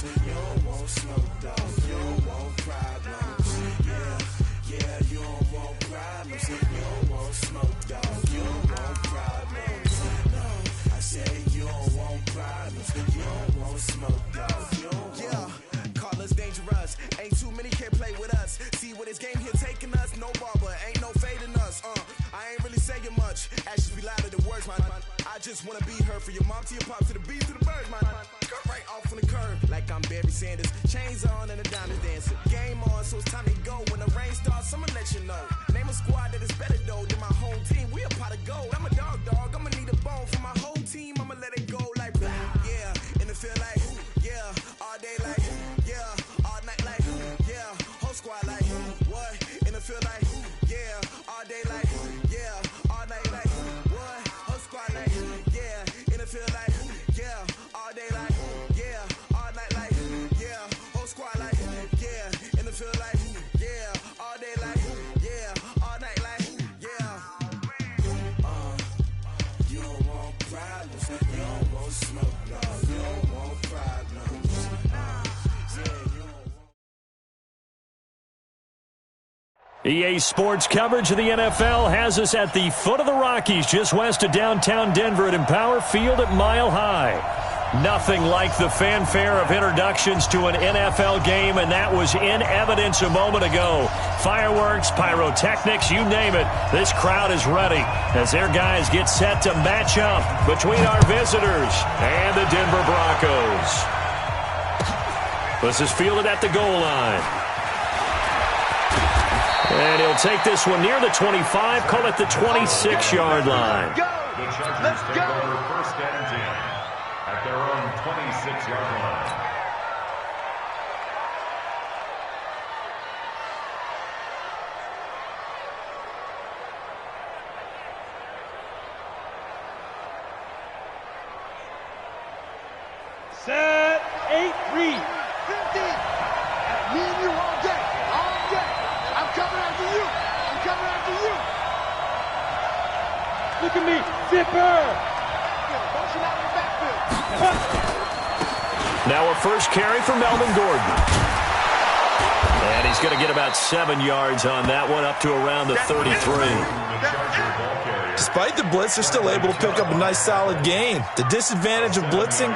You don't want smoke, though. You don't want problems. Yeah, you don't want problems. You don't want smoke, though. You don't want problems. No, I said you don't want problems. You don't want smoke, though. You don't want. Call us dangerous. Ain't too many can play with us. See what this game here taking us. No barber, ain't no fading us. I ain't really saying much. Actions be louder than words, man. I just wanna be heard. For your mom to your pop to the beat to the birds, man. Cut right off on the curb like I'm Barry Sanders. Chains on and a diamond dancer. Game on, so it's time to go. When the rain starts, I'ma let you know. Name a squad that is better though than my home team. We a pot of gold. I'm a dog. I'ma need a bone for my whole team. I'ma let it go like yeah. And it feel like yeah. All day like yeah. All night like yeah. Whole squad like what? And it feel like yeah. All day like yeah. All night like what? Whole squad like yeah. And it feel like yeah. All day like yeah. All night like yeah. Whole squad like yeah. And it feel like yeah. All day like yeah. All night like yeah. You don't want problems. You don't want smoke, no. You don't want problems. Yeah, you don't want. EA Sports coverage of the NFL has us at the foot of the Rockies, just west of downtown Denver at Empower Field at Mile High. Nothing like the fanfare of introductions to an NFL game, and that was in evidence a moment ago. Fireworks, pyrotechnics, you name it. This crowd is ready as their guys get set to match up between our visitors and the Denver Broncos. This is fielded at the goal line. And he'll take this one near the 25, call it the 26-yard line. The Chargers take over first and 10 at their own 26-yard line. Set, 8-3. 50. Me and you all day. All day. I'm coming after you. I'm coming after you. Look at me. Zipper. Motion out of the backfield. Now a first carry for Melvin Gordon. And he's going to get about 7 yards on that one, up to around the 33. Despite the blitz, they're still able to pick up a nice solid gain. The disadvantage of blitzing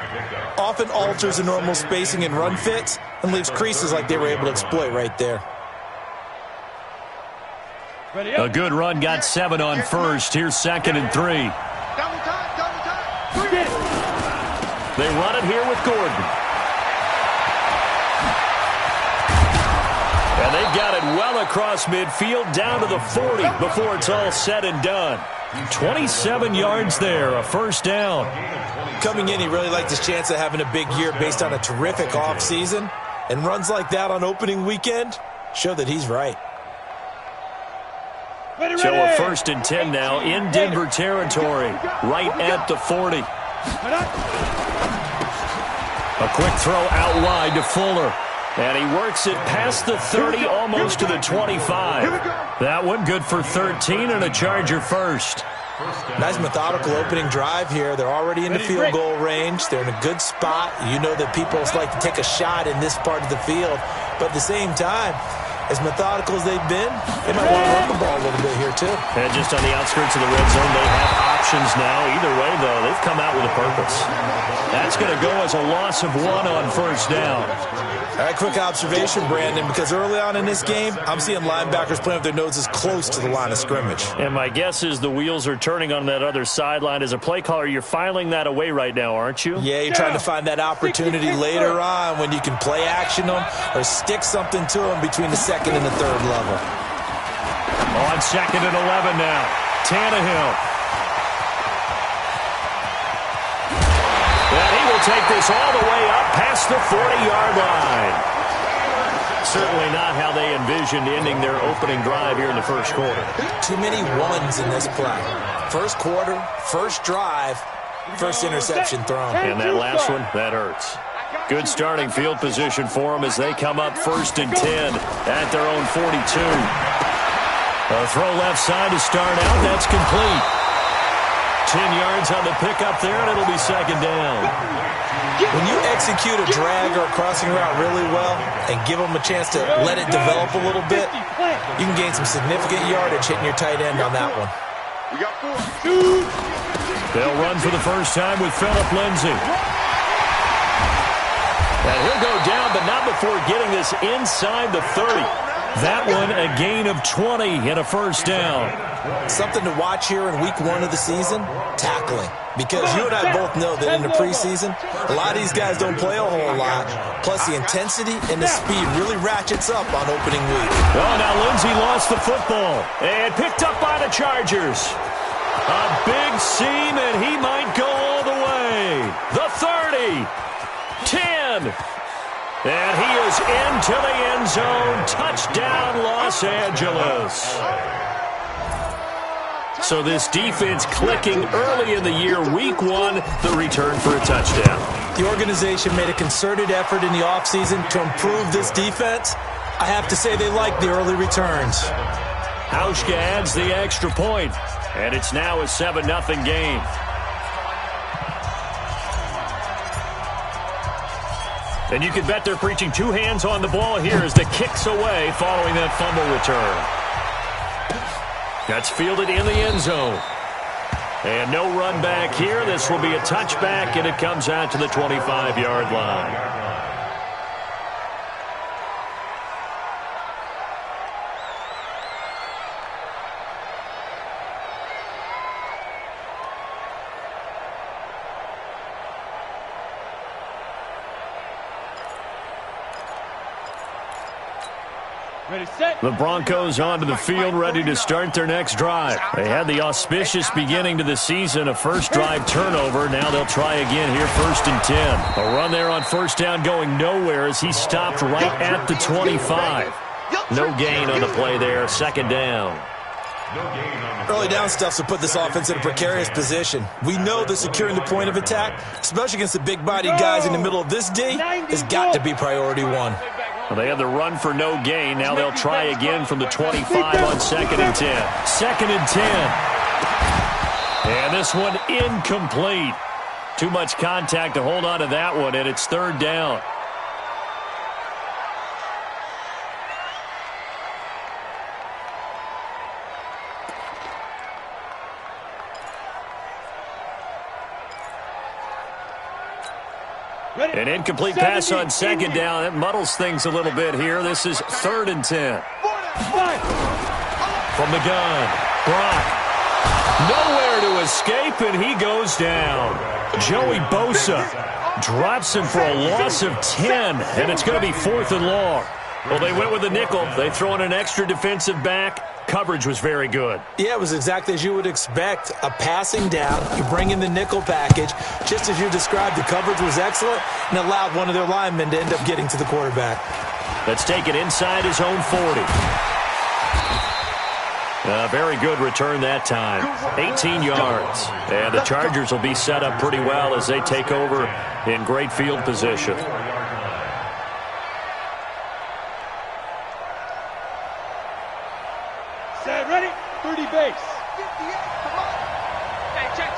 often alters the normal spacing and run fits and leaves creases like they were able to exploit right there. A good run, got 7 on first. Here's 2nd and 3. Double time. They run it here with Gordon. And they've got it well across midfield, down to the 40 before it's all said and done. 27 yards there, a first down. Coming in, he really liked his chance of having a big year based on a terrific offseason. And runs like that on opening weekend show that he's right. So a first and 10 now in Denver territory, right at the 40. A quick throw out wide to Fuller. And he works it past the 30, almost to the 25. That one good for 13 and a Charger first. Nice methodical opening drive here. They're already in the field goal range. They're in a good spot. You know that people like to take a shot in this part of the field. But at the same time, as methodical as they've been, they might want to run the ball a little bit here, too. And just on the outskirts of the red zone, they have options now. Either way, though, they've come out with a purpose. That's going to go as a loss of 1 on first down. All right, quick observation, Brandon, because early on in this game, I'm seeing linebackers playing with their noses close to the line of scrimmage. And my guess is the wheels are turning on that other sideline. As a play caller, you're filing that away right now, aren't you? Yeah, you're trying to find that opportunity later on when you can play action them or stick something to them between the second and the third level. On 2nd and 11 now, Tannehill. And he will take this all the way up past the 40-yard line. Certainly not how they envisioned ending their opening drive here in the first quarter. Too many ones in this play. First quarter, first drive, first interception thrown. And that last one, that hurts. Good starting field position for them as they come up 1st and 10 at their own 42. A throw left side to start out. That's complete. 10 yards on the pickup there, and it'll be 2nd down. When you execute a drag or a crossing route really well and give them a chance to let it develop a little bit, you can gain some significant yardage hitting your tight end on that one. We got 4. 2. They'll run for the first time with Phillip Lindsay. And he'll go down, but not before getting this inside the 30. That one a gain of 20 and a first down. Something to watch here in week 1 of the season, tackling. Because you and I both know that in the preseason, a lot of these guys don't play a whole lot. Plus the intensity and the speed really ratchets up on opening week. Oh, now Lindsay lost the football and picked up by the Chargers. A big seam, and he might go all the way. The 30. 10. And he is into the end zone. Touchdown, Los Angeles. So this defense clicking early in the year, week 1, the return for a touchdown. The organization made a concerted effort in the offseason to improve this defense. I have to say they like the early returns. Hauschka adds the extra point, and it's now a 7-0 game. And you can bet they're preaching 2 hands on the ball here as the kick's away following that fumble return. That's fielded in the end zone. And no run back here. This will be a touchback, and it comes out to the 25-yard line. The Broncos onto the field, ready to start their next drive. They had the auspicious beginning to the season, a first drive turnover. Now they'll try again here, 1st and 10. A run there on first down going nowhere as he stopped right at the 25. No gain on the play there, 2nd down. Early down stuff to put this offense in a precarious position. We know that securing the point of attack, especially against the big-bodied guys in the middle of this D, has got to be priority 1. Well, they had the run for no gain. Now they'll try again from the 25 on 2nd and 10. 2nd and 10. And this one incomplete. Too much contact to hold on to that one, and it's 3rd down. An incomplete pass on 2nd down. That muddles things a little bit here. This is 3rd and 10. From the gun, Brock. Nowhere to escape, and he goes down. Joey Bosa drops him for a loss of 10, and it's going to be 4th and long. Well, they went with the nickel. They throw in an extra defensive back. Coverage was very good. Yeah, it was exactly as you would expect. A passing down, you bring in the nickel package. Just as you described, the coverage was excellent and allowed one of their linemen to end up getting to the quarterback. Let's take it inside his own 40. A very good return that time. 18 yards. And the Chargers will be set up pretty well as they take over in great field position. Set, ready, 30 base. 58, come on. Hey, check.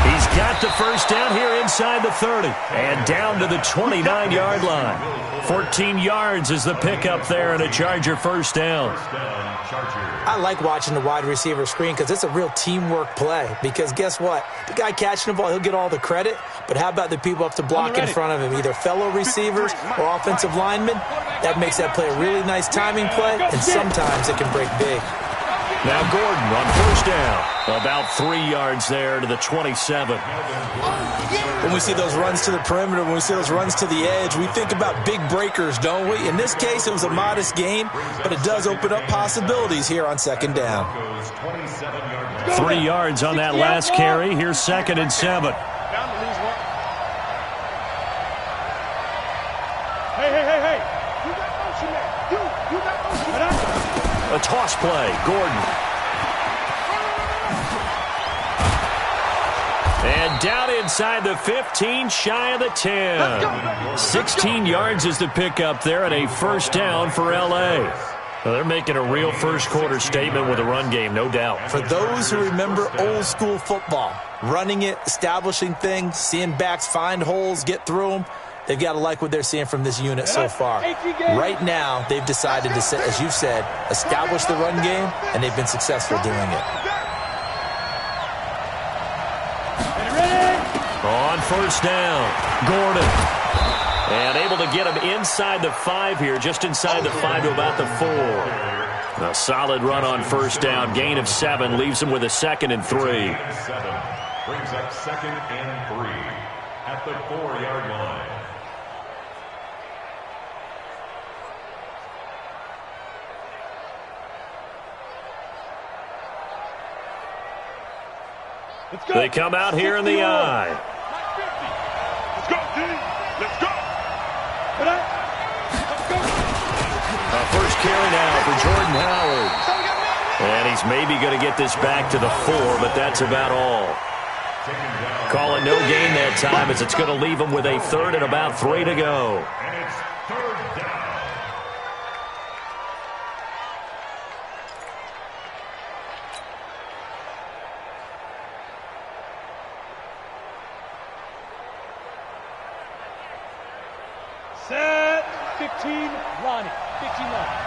He's got the first down here inside the 30 and down to the 29-yard line. 14 yards is the pickup there and a Charger first down. I like watching the wide receiver screen because it's a real teamwork play. Because guess what? The guy catching the ball, he'll get all the credit. But how about the people up to block in front of him, either fellow receivers or offensive linemen? That makes that play a really nice timing play, and sometimes it can break big. Now Gordon on first down. About 3 yards there to the 27. When we see those runs to the perimeter, when we see those runs to the edge, we think about big breakers, don't we? In this case, it was a modest gain, but it does open up possibilities here on 2nd down. 3 yards on that last carry. Here's 2nd and 7. Hey. You got motion there. You got motion there. A toss play, Gordon. And down inside the 15, shy of the 10. 16 yards is the pickup there and a first down for L.A. Well, they're making a real first-quarter statement with a run game, no doubt. For those who remember old-school football, running it, establishing things, seeing backs find holes, get through them, they've got to like what they're seeing from this unit so far. Right now, they've decided to, as you've said, establish the run game, and they've been successful doing it. On first down, Gordon. And able to get him inside the 5 here, just inside the 5 to about the 4. A solid run on first down. Gain of 7 leaves him with a 2nd and 3. 7 brings up 2nd and 3 at the 4-yard line. They come out here in the eye. Let's go, team. Let's go. First carry now for Jordan Howard. And he's maybe going to get this back to the 4, but that's about all. Calling no gain that time as it's going to leave him with a 3rd and about 3 to go. And it's 3rd down. Set. 15, Lonnie. 15, Lonnie.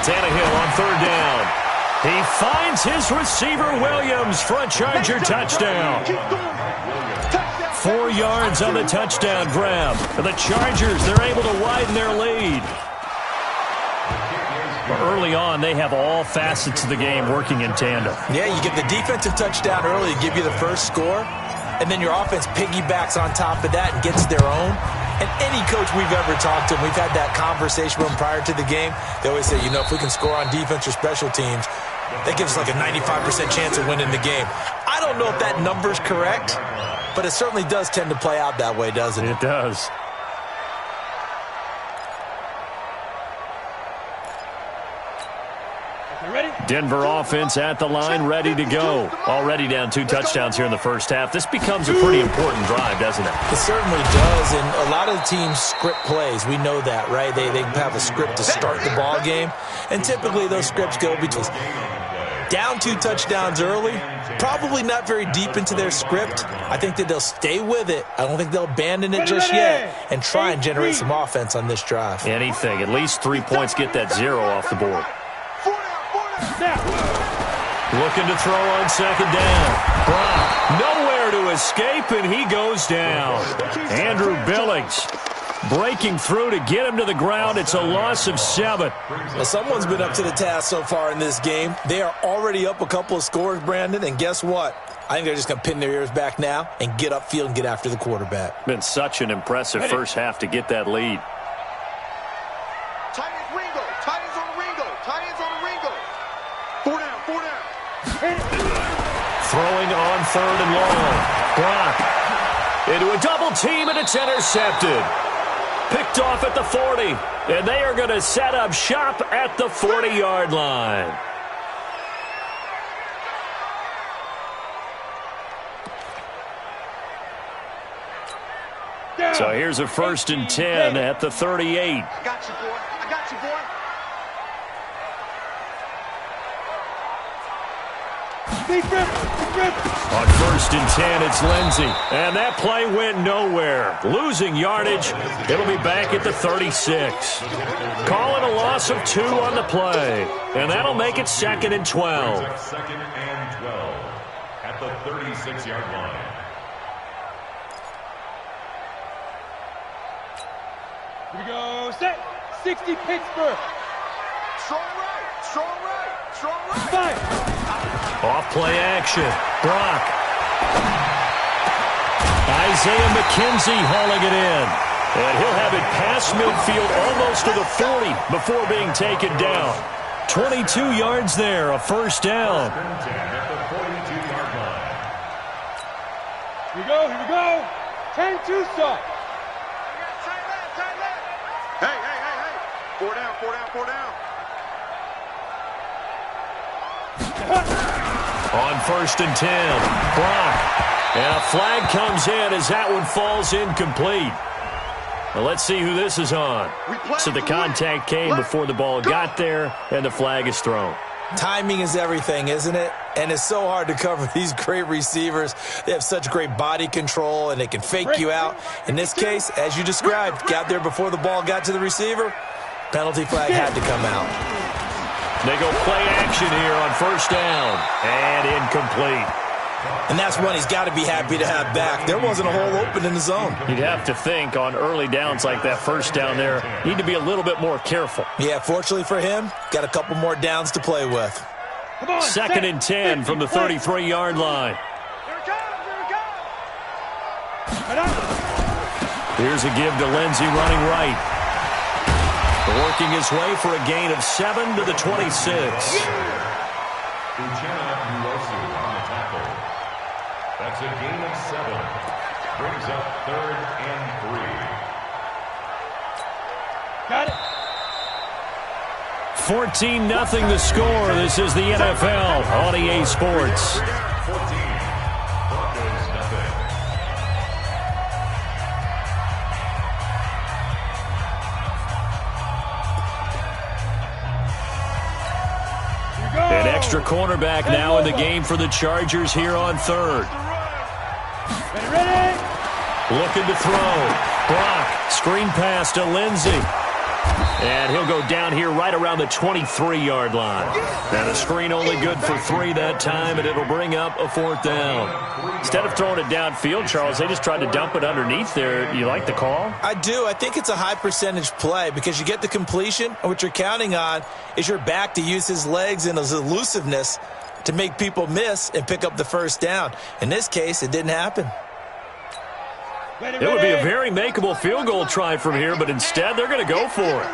Tannehill on 3rd down. He finds his receiver, Williams, for a Charger touchdown. 4 yards on the touchdown grab. And the Chargers, they're able to widen their lead. Early on, they have all facets of the game working in tandem. Yeah, you get the defensive touchdown early to give you the first score, and then your offense piggybacks on top of that and gets their own. And any coach we've ever talked to, and we've had that conversation with them prior to the game, they always say, you know, if we can score on defense or special teams, that gives us like a 95% chance of winning the game. I don't know if that number's correct, but it certainly does tend to play out that way, doesn't it? It does. Denver offense at the line, ready to go. Already down 2 touchdowns here in the first half. This becomes a pretty important drive, doesn't it? It certainly does, and a lot of the teams script plays. We know that, right? They have a script to start the ball game, and typically those scripts go between down 2 touchdowns early, probably not very deep into their script. I think that they'll stay with it. I don't think they'll abandon it just yet and try and generate some offense on this drive. Anything. At least 3 points, get that 0 off the board. Looking to throw on 2nd down. Brock nowhere to escape, and he goes down. Andrew Billings breaking through to get him to the ground. It's a loss of 7. Well, someone's been up to the task so far in this game. They are already up a couple of scores, Brandon, and guess what? I think they're just going to pin their ears back now and get upfield and get after the quarterback. Been such an impressive first half to get that lead. Tight ends Ringo. Tight ends on Ringo. Tight ends on Ringo. 4 down. 4 down. Throwing on 3rd and long. Brock into a double team, and it's intercepted. Picked off at the 40, and they are going to set up shop at the 40-yard line. So here's a 1st and 10 at the 38. I got you, boy. I got you, boy. On 1st and 10, it's Lindsey. And that play went nowhere. Losing yardage. It'll be back at the 36. Calling a loss of 2 on the play. And that'll make it 2nd and 12. 2nd and 12 at the 36-yard line. Here we go. Set. 60 Pittsburgh. Strong right. Strong right. Strong right. Fire. Off play action. Brock. Isaiah McKenzie hauling it in. And he'll have it past midfield almost to the 40 before being taken down. 22 yards there, a 1st down. At the 42-yard line. Here we go. Here we go. 10 Tucson. Hey. 4 down. 4 down. 4 down. On 1st and 10, Brock. And a flag comes in as that one falls incomplete. Well, let's see who this is on. So the contact came before the ball got there, and the flag is thrown. Timing is everything, isn't it? And it's so hard to cover these great receivers. They have such great body control, and they can fake you out. In this case, as you described, got there before the ball got to the receiver. Penalty flag had to come out. They go play action here on first down, and incomplete. And that's one he's got to be happy to have back. There wasn't a hole open in the zone. You'd have to think on early downs like that first down there, you need to be a little bit more careful. Yeah, fortunately for him, got a couple more downs to play with. Second and 10 from the 33-yard line. Here's a give to Lindsey running right. Working his way for a gain of 7 to the 26. That's a gain of 7. Brings up 3rd and 3. Got it. 14-0 the score. This is the NFL on EA Sports. 14. Broncos nothing. An extra cornerback now in the game for the Chargers here on third. Ready? Looking to throw. Brock, screen pass to Lindsey. And he'll go down here right around the 23-yard line. And a screen only good for 3 that time, and it'll bring up a 4th down. Instead of throwing it downfield, Charles, they just tried to dump it underneath there. You like the call? I do. I think it's a high percentage play because you get the completion, and what you're counting on is your back to use his legs and his elusiveness to make people miss and pick up the first down. In this case, it didn't happen. It would be a very makeable field goal try from here, but instead they're going to go for it.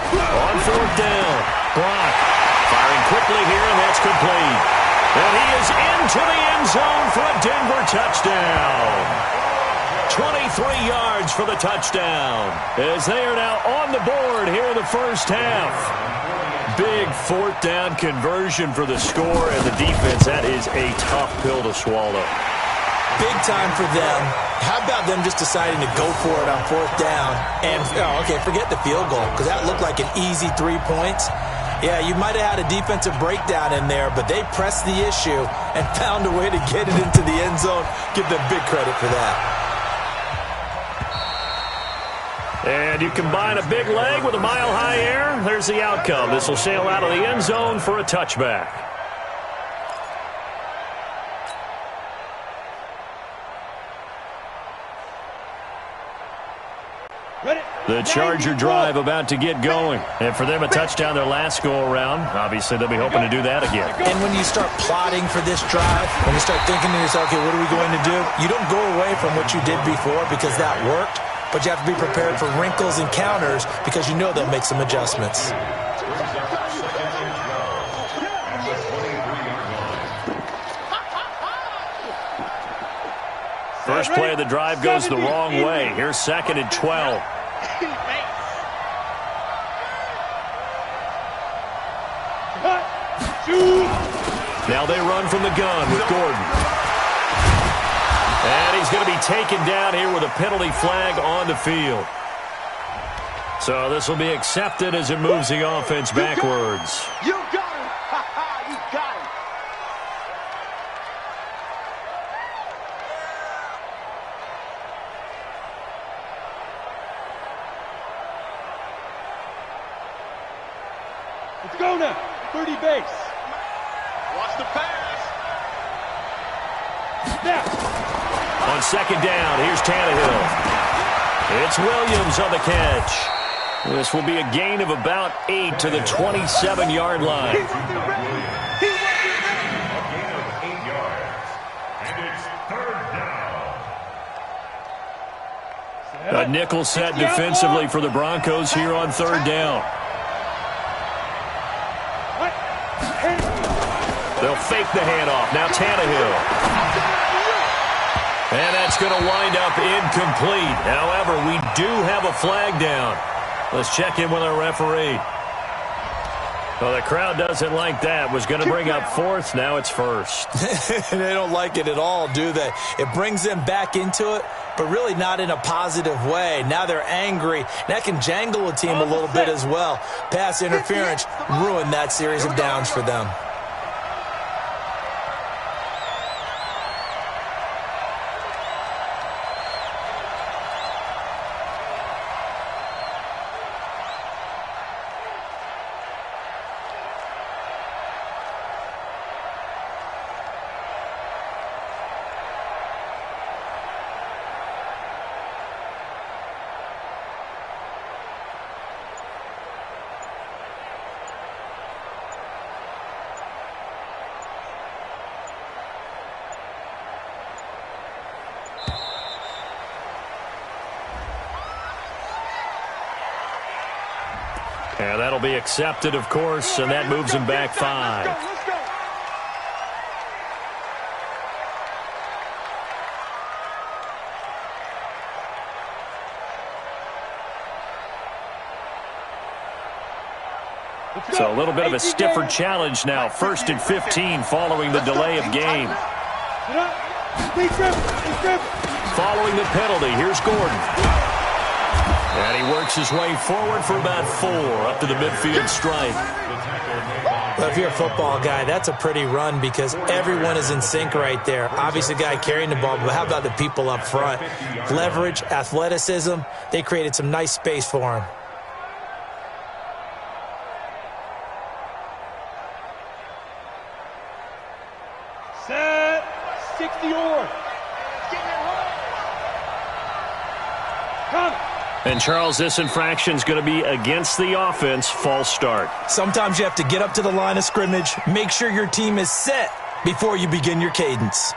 On 4th down, Brock firing quickly here, and that's complete. And he is into the end zone for a Denver touchdown. 23 yards for the touchdown, as they are now on the board here in the first half. Big 4th down conversion for the score, and the defense, that is a tough pill to swallow. Big time for them. How about them just deciding to go for it on 4th down? And, okay, forget the field goal, because that looked like an easy 3 points. Yeah, you might have had a defensive breakdown in there, but they pressed the issue and found a way to get it into the end zone. Give them big credit for that. And you combine a big leg with a mile-high air, there's the outcome. This will sail out of the end zone for a touchback. The Charger drive about to get going. And for them, a touchdown their last go-around. Obviously, they'll be hoping to do that again. And when you start plotting for this drive, when you start thinking to yourself, okay, what are we going to do? You don't go away from what you did before because that worked. But you have to be prepared for wrinkles and counters because you know they'll make some adjustments. First play of the drive goes the wrong way. Here's 2nd and 12. Now they run from the gun with Gordon. And he's going to be taken down here with a penalty flag on the field. So this will be accepted as it moves the offense backwards. You got him. You got him. Let's go now. 30 base. Watch the pass. Now. On 2nd down, here's Tannehill. It's Williams on the catch. This will be a gain of about 8 to the 27-yard line. A gain of 8 yards. And it's 3rd down. A nickel set defensively for the Broncos here on 3rd down. They'll fake the handoff. Now Tannehill. And that's going to wind up incomplete. However, we do have a flag down. Let's check in with our referee. Well, the crowd doesn't like that. Was going to bring up fourth. Now it's first. They don't like it at all, do they? It brings them back into it, but really not in a positive way. Now they're angry. That can jangle a team a little bit as well. Pass interference ruined that series of downs for them. And that'll be accepted, of course, and that moves him back 5. So a little bit of a stiffer challenge now. 1st and 15 following the delay of game. Following the penalty, here's Gordon. And he works his way forward for about 4 up to the midfield stripe. Well, if you're a football guy, that's a pretty run because everyone is in sync right there. Obviously, the guy carrying the ball, but how about the people up front? Leverage, athleticism, they created some nice space for him. Set 60 or. Come. And, Charles, this infraction is going to be against the offense. False start. Sometimes you have to get up to the line of scrimmage, make sure your team is set before you begin your cadence.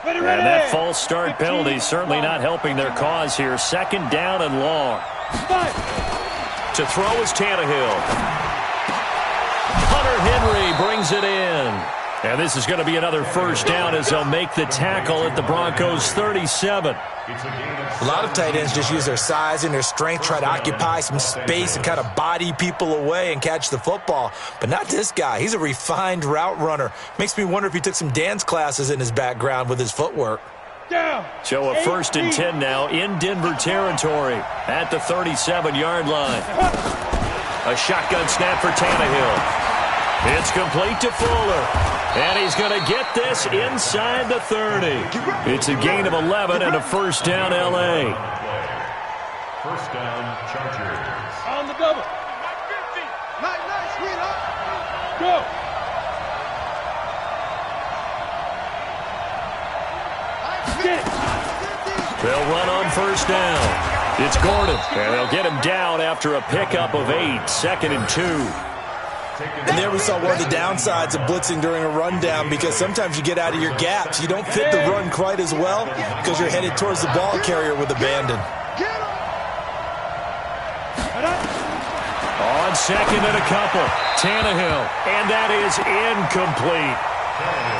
And that false start penalty certainly not helping their cause here. 2nd down and long. To throw is Tannehill. Hunter Henry brings it in. And this is going to be another 1st down as they'll make the tackle at the Broncos' 37. A lot of tight ends just use their size and their strength, try to occupy some space and kind of body people away and catch the football. But not this guy. He's a refined route runner. Makes me wonder if he took some dance classes in his background with his footwork. So a 1st and 10 now in Denver territory at the 37-yard line. A shotgun snap for Tannehill. It's complete to Fuller. And he's going to get this inside the 30. It's a gain of 11 and a 1st down L.A. 1st down Chargers. On the double. Nice, sweetheart. Go. They'll run on 1st down. It's Gordon, and they'll get him down after a pickup of 8, 2nd and 2. And there we saw one of the downsides of blitzing during a rundown because sometimes you get out of your gaps. You don't fit the run quite as well because you're headed towards the ball carrier with abandon. On 2nd and a couple, Tannehill, and that is incomplete.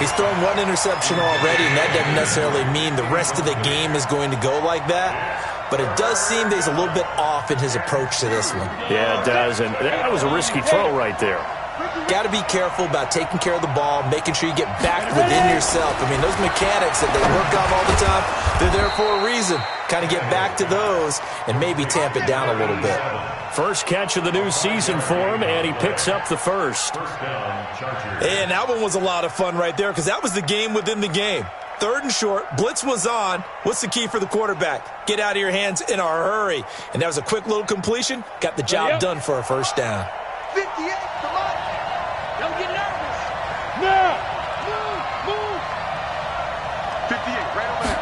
He's thrown one interception already, and that doesn't necessarily mean the rest of the game is going to go like that. But it does seem that he's a little bit off in his approach to this one. Yeah, it does, and that was a risky throw right there. Got to be careful about taking care of the ball, making sure you get back within yourself. I mean, those mechanics that they work on all the time, they're there for a reason. Kind of get back to those and maybe tamp it down a little bit. First catch of the new season for him, and he picks up the 1st. And that one was a lot of fun right there because that was the game within the game. 3rd and short, blitz was on. What's the key for the quarterback? Get out of your hands in a hurry. And that was a quick little completion. Got the job done for a 1st down. 58, come on. Don't get nervous. Now. Move. 58, right over there.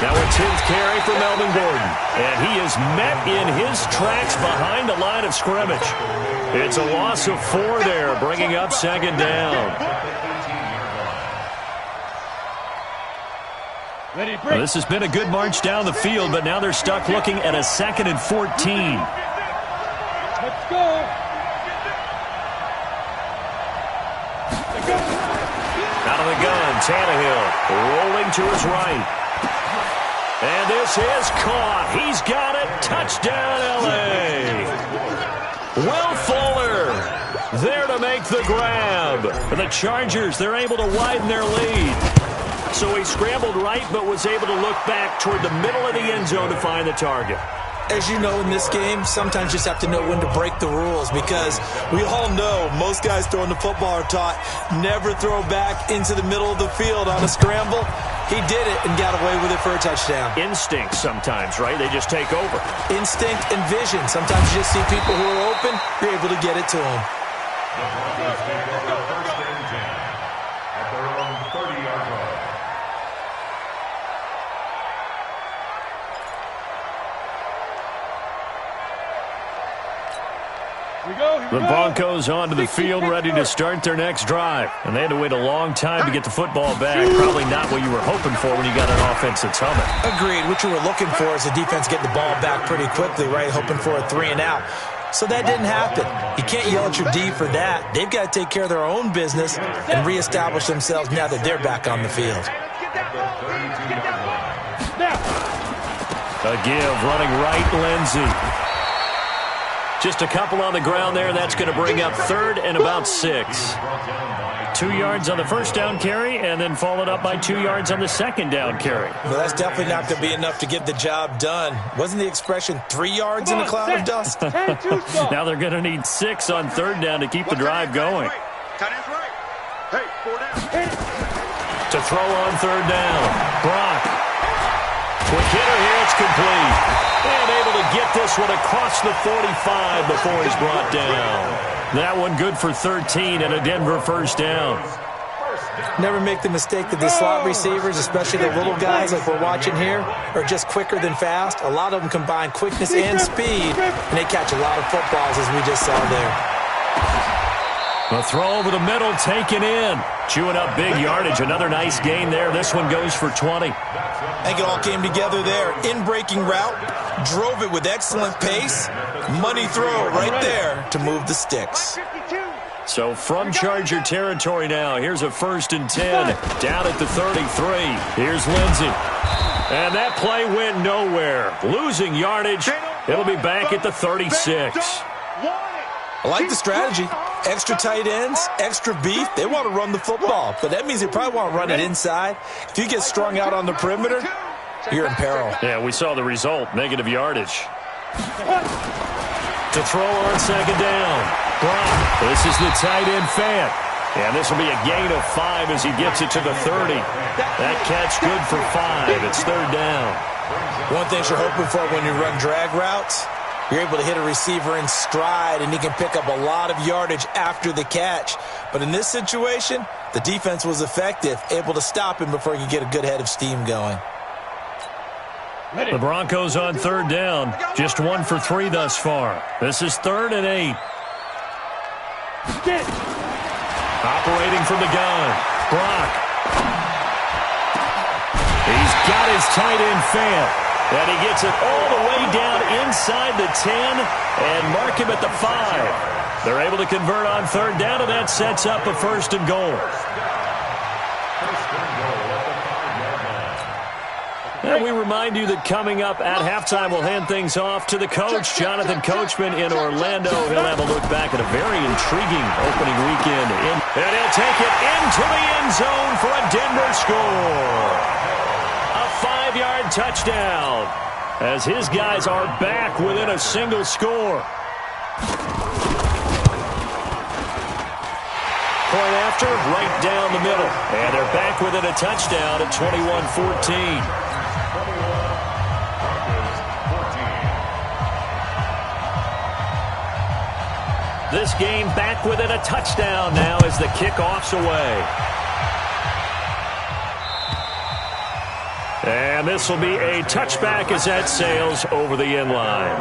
Now a 10th carry for Melvin Gordon. And he is met in his tracks behind the line of scrimmage. It's a loss of 4 there, bringing up 2nd down. Well, this has been a good march down the field, but now they're stuck looking at a 2nd and 14. Let's go. Out of the gun, Tannehill rolling to his right. And this is caught. He's got it. Touchdown, L.A. Will Fuller there to make the grab. And the Chargers, they're able to widen their lead. So he scrambled right but was able to look back toward the middle of the end zone to find the target. As you know, in this game, sometimes you just have to know when to break the rules, because we all know most guys throwing the football are taught never throw back into the middle of the field on a scramble. He did it and got away with it for a touchdown. Instinct sometimes, right? They just take over. Instinct and vision. Sometimes you just see people who are open, you're able to get it to them. The Broncos take over first and 10 at their own 30-yard line. The Broncos onto the field, ready to start their next drive. And they had to wait a long time to get the football back. Probably not what you were hoping for when you got an offense that's humming. Agreed. What you were looking for is the defense getting the ball back pretty quickly, right? Hoping for a 3 and out. So that didn't happen. You can't yell at your D for that. They've got to take care of their own business and reestablish themselves now that they're back on the field. A give, running right, Lindsey. Just a couple on the ground there. That's going to bring up third and about 6. 2 yards on the first down carry, and then followed up by 2 yards on the second down carry. Well, that's definitely not going to be enough to get the job done. Wasn't the expression 3 yards in a cloud of dust? Now they're going to need 6 on third down to keep the drive going. Hey, 4 down. To throw on third down, Brock. Quick hitter here, it's complete. And able to get this one across the 45 before he's brought down. That one good for 13 and a Denver first down. Never make the mistake that the slot receivers, especially the little guys like we're watching here, are just quicker than fast. A lot of them combine quickness and speed, and they catch a lot of footballs, as we just saw there. A throw over the middle, taken in. Chewing up big yardage. Another nice gain there. This one goes for 20. I think it all came together there. In-breaking route, drove it with excellent pace. Money throw right there to move the sticks. So from Charger territory now, here's a 1st and 10. Down at the 33. Here's Lindsey. And that play went nowhere. Losing yardage. It'll be back at the 36. I like the strategy. Extra tight ends, extra beef. They want to run the football, but that means they probably want to run it inside. If you get strung out on the perimeter, you're in peril. Yeah, we saw the result, negative yardage. To throw on second down. Brock, this is the tight end Fant. And this will be a gain of 5 as he gets it to the 30. That catch good for 5. It's third down. One thing you're hoping for when you run drag routes, you're able to hit a receiver in stride, and he can pick up a lot of yardage after the catch. But in this situation, the defense was effective, able to stop him before he could get a good head of steam going. The Broncos on third down. Just 1 for 3 thus far. This is 3rd and 8. Operating from the gun. Brock. He's got his tight end Fant. And he gets it all the way down inside the 10 and mark him at the 5. They're able to convert on third down, and that sets up a 1st and goal. And we remind you that coming up at halftime, we'll hand things off to the coach, Jonathan Coachman in Orlando. He'll have a look back at a very intriguing opening weekend. And he'll take it into the end zone for a Denver score. 5-yard touchdown as his guys are back within a single score. Point after, right down the middle. And they're back within a touchdown at 21-14. This game back within a touchdown now as the kickoff's away. And this will be a touchback as that sails over the end line.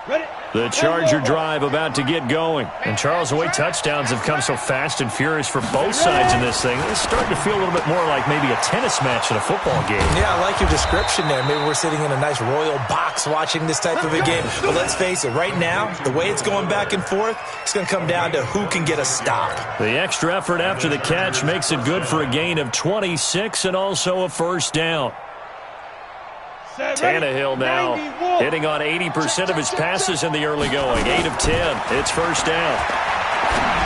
The Charger drive about to get going. And Charles, the way touchdowns have come so fast and furious for both sides in this thing, it's starting to feel a little bit more like maybe a tennis match in a football game. Yeah, I like your description there. Maybe we're sitting in a nice royal box watching this type of a game. But let's face it, right now, the way it's going back and forth, it's going to come down to who can get a stop. The extra effort after the catch makes it good for a gain of 26 and also a first down. Tannehill now hitting on 80% of his passes in the early going. 8 of 10. It's first down.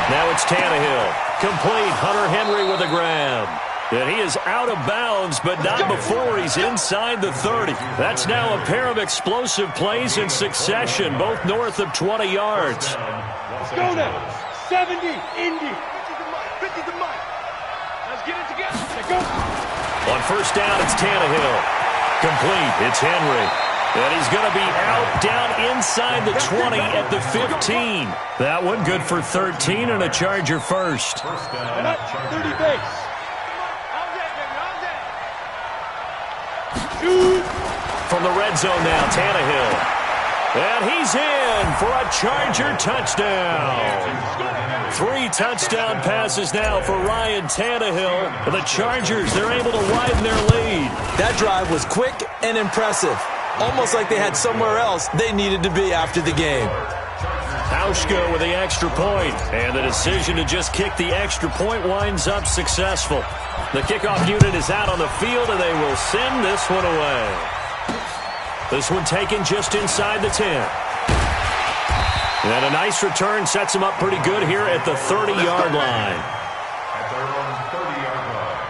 Now it's Tannehill. Complete. Hunter Henry with a grab. And he is out of bounds, but not before he's inside the 30. That's now a pair of explosive plays in succession, both north of 20 yards. Let's go now. 70, Indy. 50 to Mike. Let's get it together. Let's go. On first down, it's Tannehill. Complete. It's Henry. And he's going to be out down inside the 20 at the 15. That one good for 13 and a Charger first. 30 base. From the red zone now, Tannehill. And he's in for a Charger touchdown. 3 touchdown passes now for Ryan Tannehill. The Chargers, they're able to widen their lead. That drive was quick and impressive. Almost like they had somewhere else they needed to be after the game. Hauschka with the extra point. And the decision to just kick the extra point winds up successful. The kickoff unit is out on the field, and they will send this one away. This one taken just inside the 10. And a nice return sets him up pretty good here at the 30-yard line. At their own 30-yard line.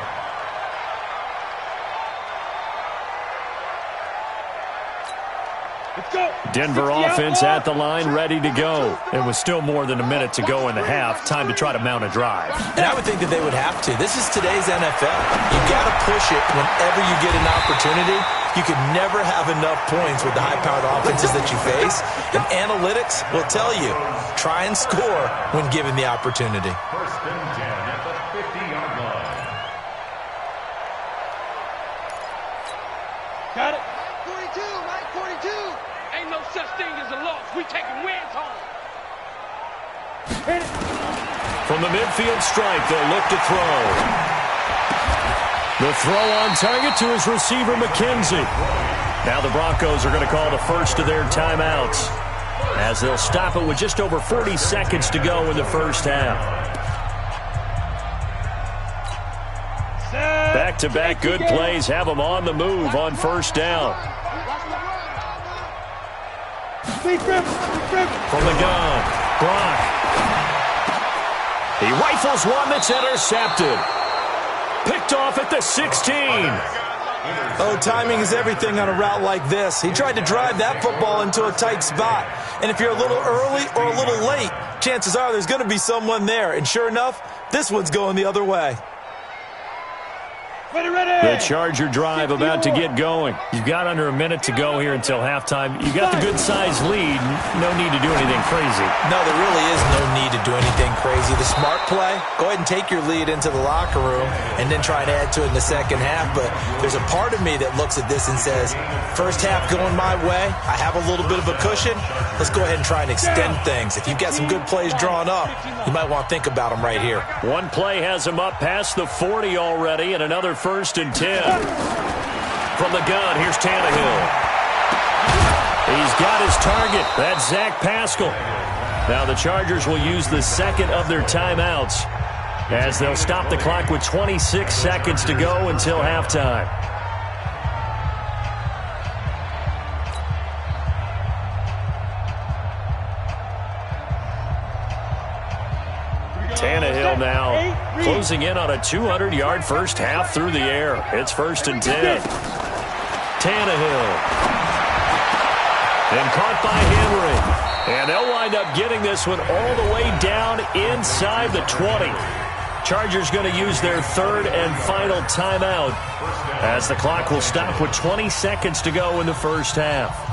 Let's go. Denver offense at the line, ready to go. It was still more than a minute to go in the half. Time to try to mount a drive. And I would think that they would have to. This is today's NFL. You got to push it whenever you get an opportunity. You can never have enough points with the high-powered offenses that you face. And analytics will tell you, try and score when given the opportunity. First and 10 at the 50-yard line. Got it. 42, Mike 42. Ain't no such thing as a loss. We taking wins home. From the midfield stripe, they'll look to throw. The throw on target to his receiver, McKenzie. Now the Broncos are going to call the first of their timeouts, as they'll stop it with just over 40 seconds to go in the first half. Back-to-back good plays have them on the move on first down. From the gun, Brock. He rifles one that's intercepted. Picked off at the 16. Oh, timing is everything on a route like this. He tried to drive that football into a tight spot. And if you're a little early or a little late, chances are there's going to be someone there. And sure enough, this one's going the other way. The Charger drive about to get going. You've got under a minute to go here until halftime. You got the good-sized lead. No need to do anything crazy. No, there really is no need to do anything crazy. The smart play, go ahead and take your lead into the locker room and then try and add to it in the second half. But there's a part of me that looks at this and says, first half going my way, I have a little bit of a cushion. Let's go ahead and try and extend things. If you've got some good plays drawn up, you might want to think about them right here. One play has him up past the 40 already, and another first and 10. From the gun, here's Tannehill. He's got his target. That's Zach Pascal. Now the Chargers will use the second of their timeouts, as they'll stop the clock with 26 seconds to go until halftime. Tannehill now closing in on a 200-yard first half through the air. It's first and 10. Tannehill. And caught by Henry. And they'll wind up getting this one all the way down inside the 20. Chargers going to use their third and final timeout, as the clock will stop with 20 seconds to go in the first half.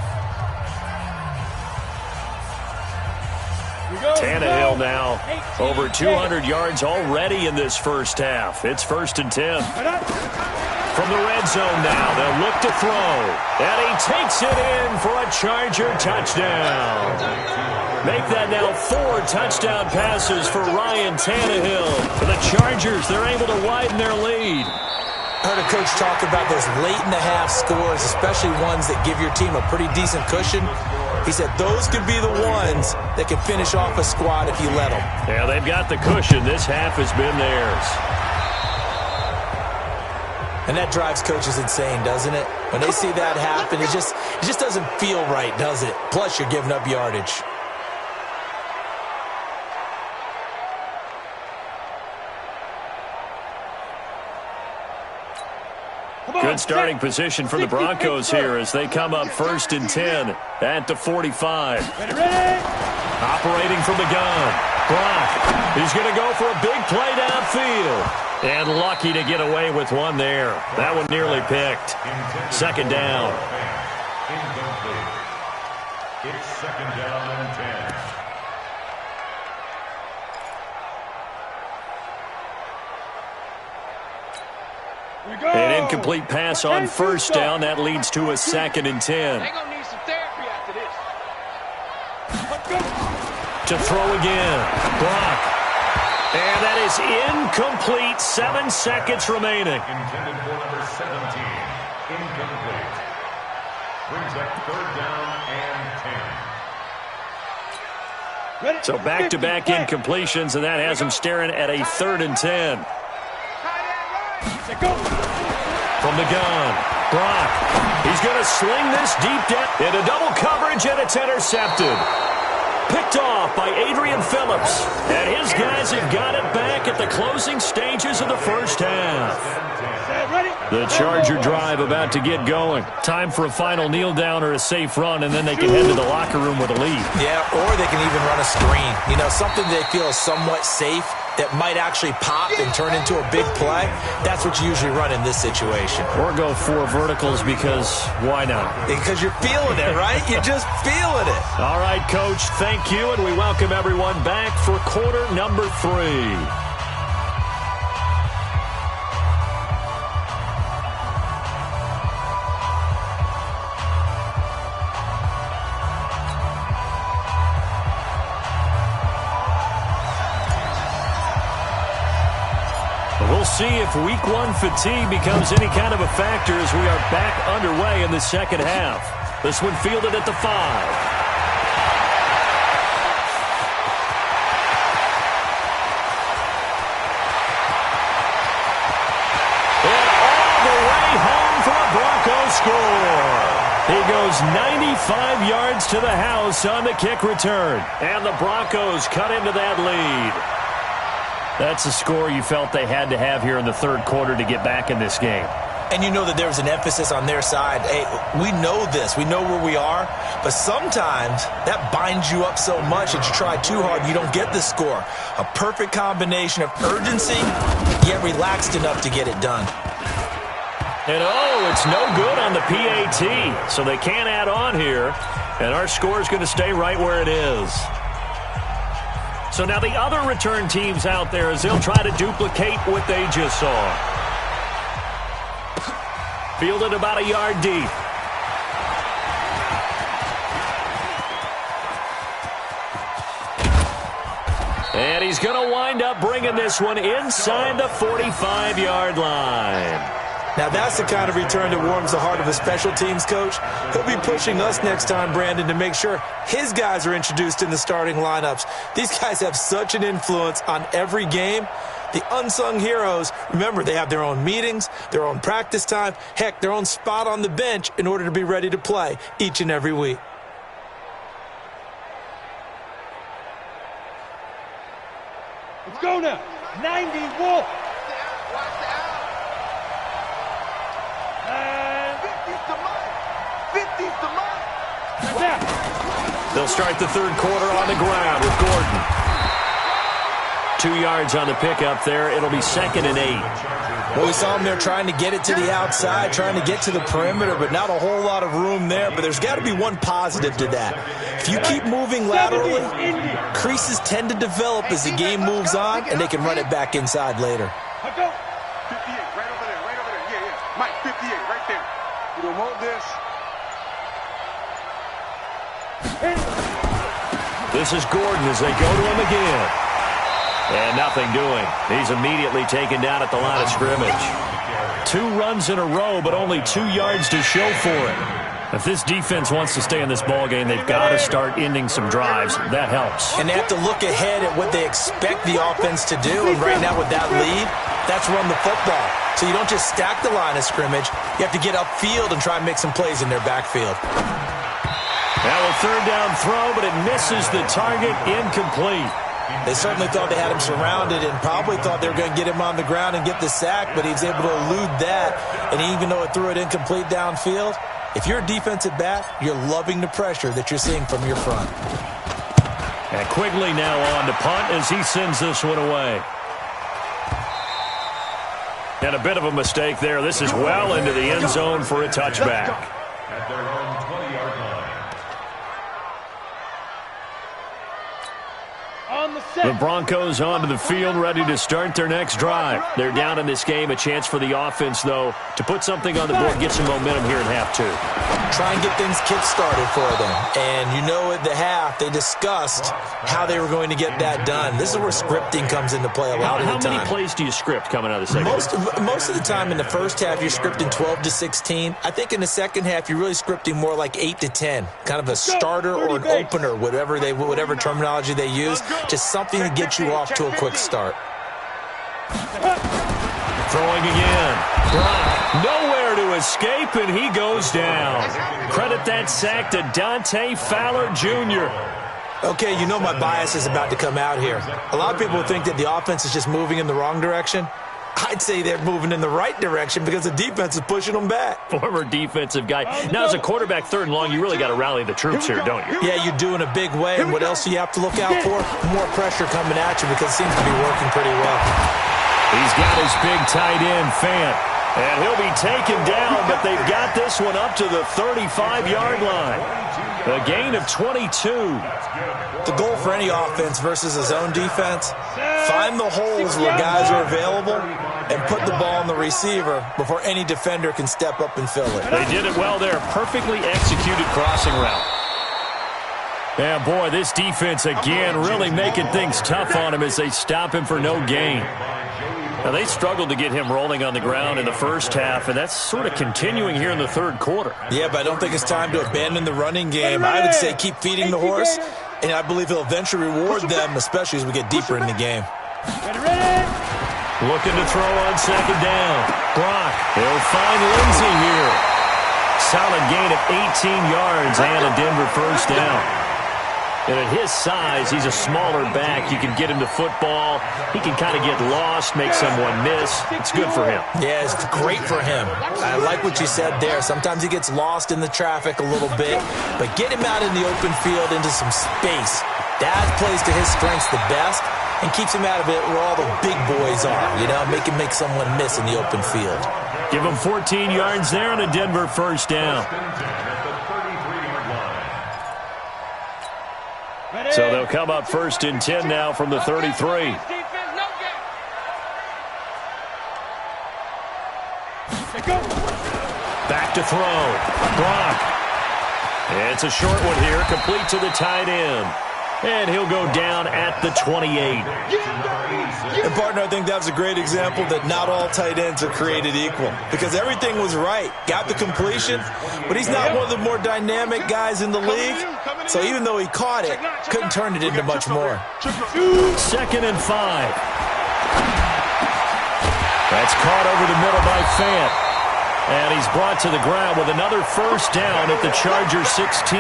Tannehill now over 200 yards already in this first half. It's first and 10. From the red zone now, they'll look to throw. And he takes it in for a Charger touchdown. Make that now 4 touchdown passes for Ryan Tannehill. For the Chargers, they're able to widen their lead. I heard a coach talk about those late-in-the-half scores, especially ones that give your team a pretty decent cushion. He said those could be the ones that can finish off a squad if you let them. Yeah, they've got the cushion. This half has been theirs. And that drives coaches insane, doesn't it? When they see that happen, it just doesn't feel right, does it? Plus, you're giving up yardage. Good starting position for the Broncos here as they come up 1st and 10 at the 45. Operating from the gun. Brock, he's going to go for a big play downfield. And lucky to get away with one there. That one nearly picked. 2nd down. Incomplete. It's 2nd down and 10. An incomplete pass on 1st down. That leads to a 2nd and 10. They're going to need some therapy after this. To throw again. Brock. And that is incomplete. 7 seconds remaining. Intended for number 17. Incomplete. Brings up 3rd down and 10. So back-to-back incompletions, and that has him staring at a 3rd and 10. From the gun, Brock. He's going to sling this deep down into double coverage, and it's intercepted. Picked off by Adrian Phillips. And his guys have got it back at the closing stages of the 1st half. The Charger drive about to get going. Time for a final kneel down or a safe run, and then they can head to the locker room with a lead. Yeah, or they can even run a screen. You know, something they feel is somewhat safe that might actually pop and turn into a big play. That's what you usually run in this situation. Or go 4 verticals because why not? Because you're feeling it, right? You're just feeling it. All right, Coach, thank you, and we welcome everyone back for quarter number 3. We'll see if week 1 fatigue becomes any kind of a factor as we are back underway in the 2nd half. This one fielded at the 5. And all the way home for a Broncos score. He goes 95 yards to the house on the kick return. And the Broncos cut into that lead. That's a score you felt they had to have here in the 3rd quarter to get back in this game. And you know that there was an emphasis on their side. Hey, we know this. We know where we are. But sometimes that binds you up so much that you try too hard and you don't get the score. A perfect combination of urgency, yet relaxed enough to get it done. And oh, it's no good on the PAT. So they can't add on here. And our score is going to stay right where it is. So now the other return teams out there as they'll try to duplicate what they just saw. Fielded about a yard deep. And he's going to wind up bringing this one inside the 45-yard line. Now, that's the kind of return that warms the heart of a special teams coach. He'll be pushing us next time, Brandon, to make sure his guys are introduced in the starting lineups. These guys have such an influence on every game. The unsung heroes, remember, they have their own meetings, their own practice time, heck, their own spot on the bench in order to be ready to play each and every week. Let's go now. 90 Wolf. And 50's the mark. 50's the mark. They'll start the 3rd quarter on the ground with Gordon. 2 yards on the pickup there. It'll be 2nd and 8. Well, we saw him there trying to get it to the outside, trying to get to the perimeter, but not a whole lot of room there. But there's got to be one positive to that. If you keep moving laterally, creases tend to develop as the game moves on, and they can run it back inside later. Right over there. Yeah. Mike, 58 right there. You don't want this. This is Gordon as they go to him again. And nothing doing. He's immediately taken down at the line of scrimmage. 2 runs in a row, but only 2 yards to show for it. If this defense wants to stay in this ballgame, they've got to start ending some drives. That helps. And they have to look ahead at what they expect the offense to do. And right now with that lead, that's run the football. So you don't just stack the line of scrimmage. You have to get upfield and try and make some plays in their backfield. Now a third down throw, but it misses the target, incomplete. They certainly thought they had him surrounded and probably thought they were going to get him on the ground and get the sack, but he was able to elude that. And even though it threw it incomplete downfield, if you're a defensive back, you're loving the pressure that you're seeing from your front. And Quigley now on to punt as he sends this one away. And a bit of a mistake there. This is well into the end zone for a touchback. At their own 20-yard line. The Broncos onto the field, ready to start their next drive. They're down in this game. A chance for the offense, though, to put something on the board, get some momentum here in half 2. Try and get things kick-started for them. And you know at the half, they discussed how they were going to get that done. This is where scripting comes into play a lot of the time. How many plays do you script coming out of the second? Most of the time in the first half, you're scripting 12 to 16. I think in the second half, you're really scripting more like 8 to 10. Kind of a starter or an opener, whatever terminology they use. Just something to get you off to a quick start. Throwing again. Brock nowhere to escape, and he goes down. Credit that sack to Dante Fowler Jr. Okay, you know my bias is about to come out here. A lot of people think that the offense is just moving in the wrong direction. I'd say they're moving in the right direction because the defense is pushing them back. Former defensive guy. Now, as a quarterback, 3rd and long, you really got to rally the troops here, don't you? Yeah, you do in a big way. And what else do you have to look out for? More pressure coming at you because it seems to be working pretty well. He's got his big tight end, Fant. And he'll be taken down, but they've got this one up to the 35-yard line. A gain of 22. The goal for any offense versus a zone defense, find the holes where guys are available and put the ball on the receiver before any defender can step up and fill it. They did it well there. Perfectly executed crossing route. Yeah, boy, this defense again really making things tough on him as they stop him for no gain. Now, they struggled to get him rolling on the ground in the first half, and that's sort of continuing here in the 3rd quarter. Yeah, but I don't think it's time to abandon the running game. I would say keep feeding the horse, and I believe he'll eventually reward them, especially as we get deeper in the game. Looking to throw on 2nd down. Brock, he'll find Lindsey here. Solid gain of 18 yards and a Denver 1st down. And at his size, he's a smaller back. You can get him to football. He can kind of get lost, make someone miss. It's good for him. Yeah, it's great for him. I like what you said there. Sometimes he gets lost in the traffic a little bit, but get him out in the open field into some space. That plays to his strengths the best and keeps him out of it where all the big boys are, make him make someone miss in the open field. Give him 14 yards there on a Denver 1st down. So they'll come up 1st and 10 now from the 33. Back to throw. Brock. It's a short one here, complete to the tight end. And he'll go down at the 28. And, partner, I think that was a great example that not all tight ends are created equal because everything was right. Got the completion, but he's not one of the more dynamic guys in the league. So even though he caught it, couldn't turn it into much more. 2nd and 5. That's caught over the middle by Fant. And he's brought to the ground with another 1st down at the Chargers 16.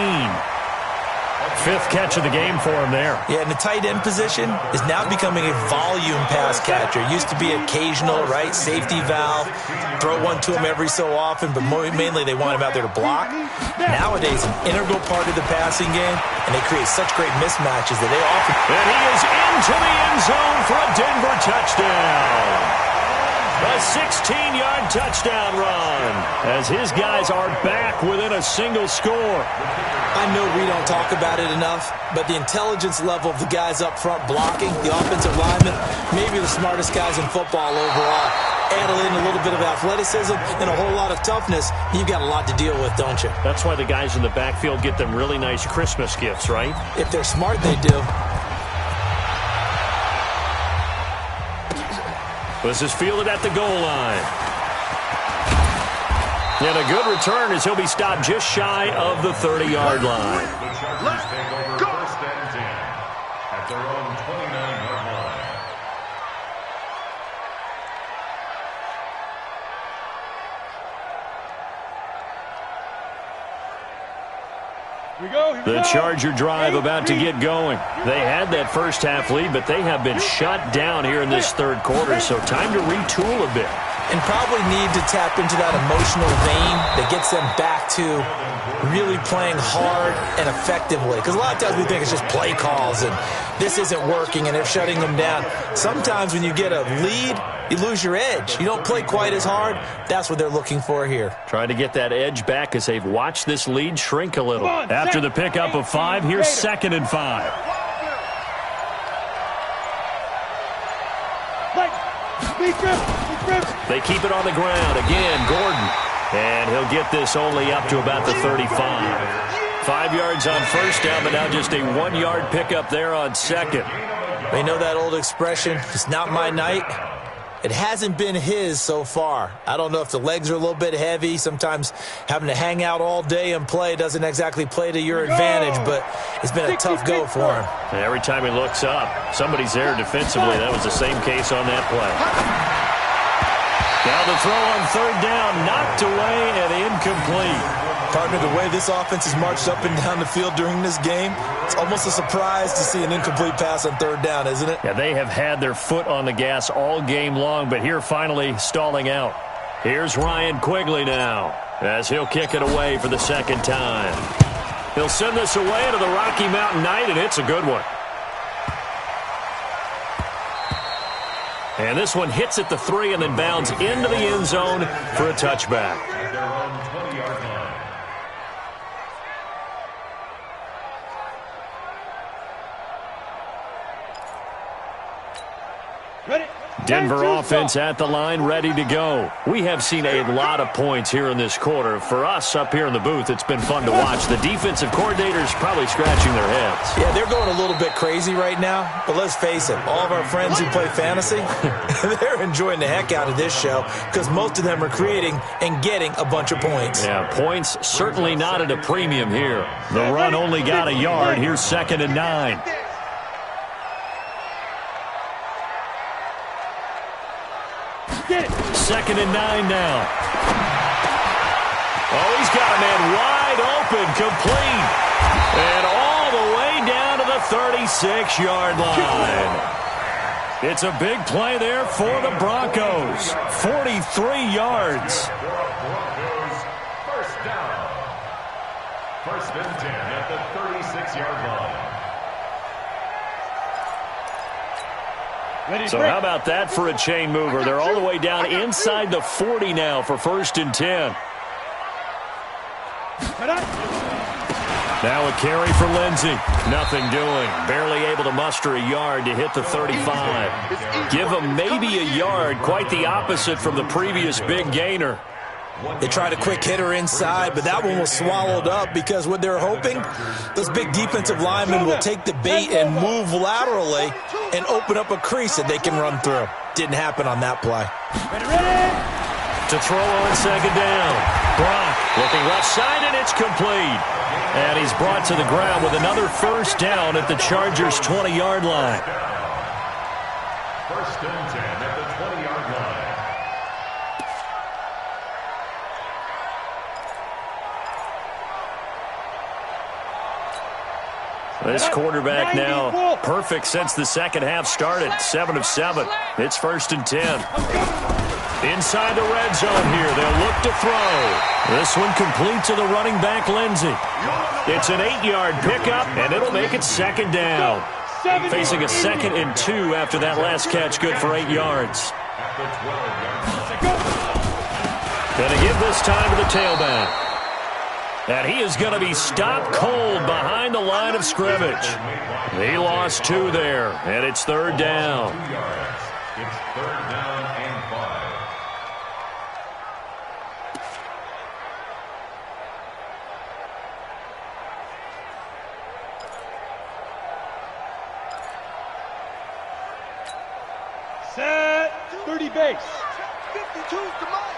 5th catch of the game for him there. Yeah, and the tight end position is now becoming a volume pass catcher. Used to be occasional, right? Safety valve. Throw one to him every so often, but mainly they want him out there to block. Nowadays, an integral part of the passing game, and they create such great mismatches that they often... And he is into the end zone for a Denver touchdown. A 16-yard touchdown run as his guys are back within a single score. I know we don't talk about it enough, but the intelligence level of the guys up front blocking, the offensive linemen, maybe the smartest guys in football overall. add in a little bit of athleticism and a whole lot of toughness, you've got a lot to deal with, don't you? That's why the guys in the backfield get them really nice Christmas gifts, right? If they're smart, they do. This is fielded at the goal line. And a good return as he'll be stopped just shy of the 30-yard line. The Chargers take over first and 10 at their own 29-yard line. The Charger drive about to get going. They had that first half lead, but they have been shut down here in this third quarter, so time to retool a bit. And probably need to tap into that emotional vein that gets them back to really playing hard and effectively. Because a lot of times we think it's just play calls and this isn't working and they're shutting them down. Sometimes when you get a lead, you lose your edge. You don't play quite as hard. That's what they're looking for here. Trying to get that edge back as they've watched this lead shrink a little. After the pickup of 5, here's 2nd and 5. They keep it on the ground. Again, Gordon. And he'll get this only up to about the 35. 5 yards on first down, but now just a 1-yard pickup there on 2nd. They know that old expression, it's not my night. It hasn't been his so far. I don't know if the legs are a little bit heavy. Sometimes having to hang out all day and play doesn't exactly play to your advantage, but it's been a tough go for him. Every time he looks up, somebody's there defensively. That was the same case on that play. Now the throw on 3rd down, knocked away and incomplete. Partner, the way this offense has marched up and down the field during this game, it's almost a surprise to see an incomplete pass on 3rd down, isn't it? Yeah, they have had their foot on the gas all game long, but here finally stalling out. Here's Ryan Quigley now as he'll kick it away for the 2nd time. He'll send this away to the Rocky Mountain Night, and it's a good one. And this one hits at the 3 and then bounds into the end zone for a touchback. At their own 20-yard line. Denver offense at the line, ready to go. We have seen a lot of points here in this quarter. For us up here in the booth, it's been fun to watch. The defensive coordinators probably scratching their heads. Yeah, they're going a little bit crazy right now, but let's face it, all of our friends who play fantasy, they're enjoying the heck out of this show because most of them are creating and getting a bunch of points. Yeah, points certainly not at a premium here. The run only got a yard. Here's 2nd and 9. Second and 9 now. Oh, he's got a man wide open, complete. And all the way down to the 36-yard line. It's a big play there for the Broncos. 43 yards. Broncos first down. 1st and 10 at the 36-yard line. So how about that for a chain mover? They're all the way down inside the 40 now for 1st and 10. Now a carry for Lindsey. Nothing doing. Barely able to muster a yard to hit the 35. Give him maybe a yard. Quite the opposite from the previous big gainer. They tried a quick hitter inside, but that one was swallowed up because what they're hoping, those big defensive linemen will take the bait and move laterally and open up a crease that they can run through. Didn't happen on that play. To throw on 2nd down. Brock looking left side, and it's complete. And he's brought to the ground with another 1st down at the Chargers' 20-yard line. 1st and 10 at the 20-yard line. This quarterback now perfect since the 2nd half started. 7 of 7. It's 1st and 10. Inside the red zone here. They'll look to throw. This one complete to the running back, Lindsey. It's an 8-yard pickup, and it'll make it 2nd down. Facing a 2nd and 2 after that last catch, good for 8 yards. Gonna give this time to the tailback. And he is going to be stopped cold behind the line of scrimmage. He lost 2 there, and it's 3rd down. It's 3rd down and 5. 30 base. 52 to Mike.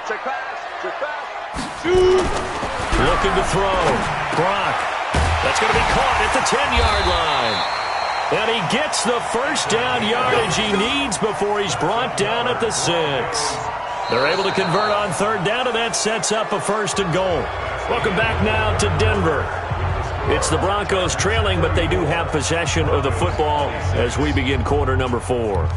Check pass. Check pass. Looking to throw. Brock. That's going to be caught at the 10-yard line. And he gets the first down yardage he needs before he's brought down at the 6. They're able to convert on third down, and that sets up a first and goal. Welcome back now to Denver. It's the Broncos trailing, but they do have possession of the football as we begin quarter number 4.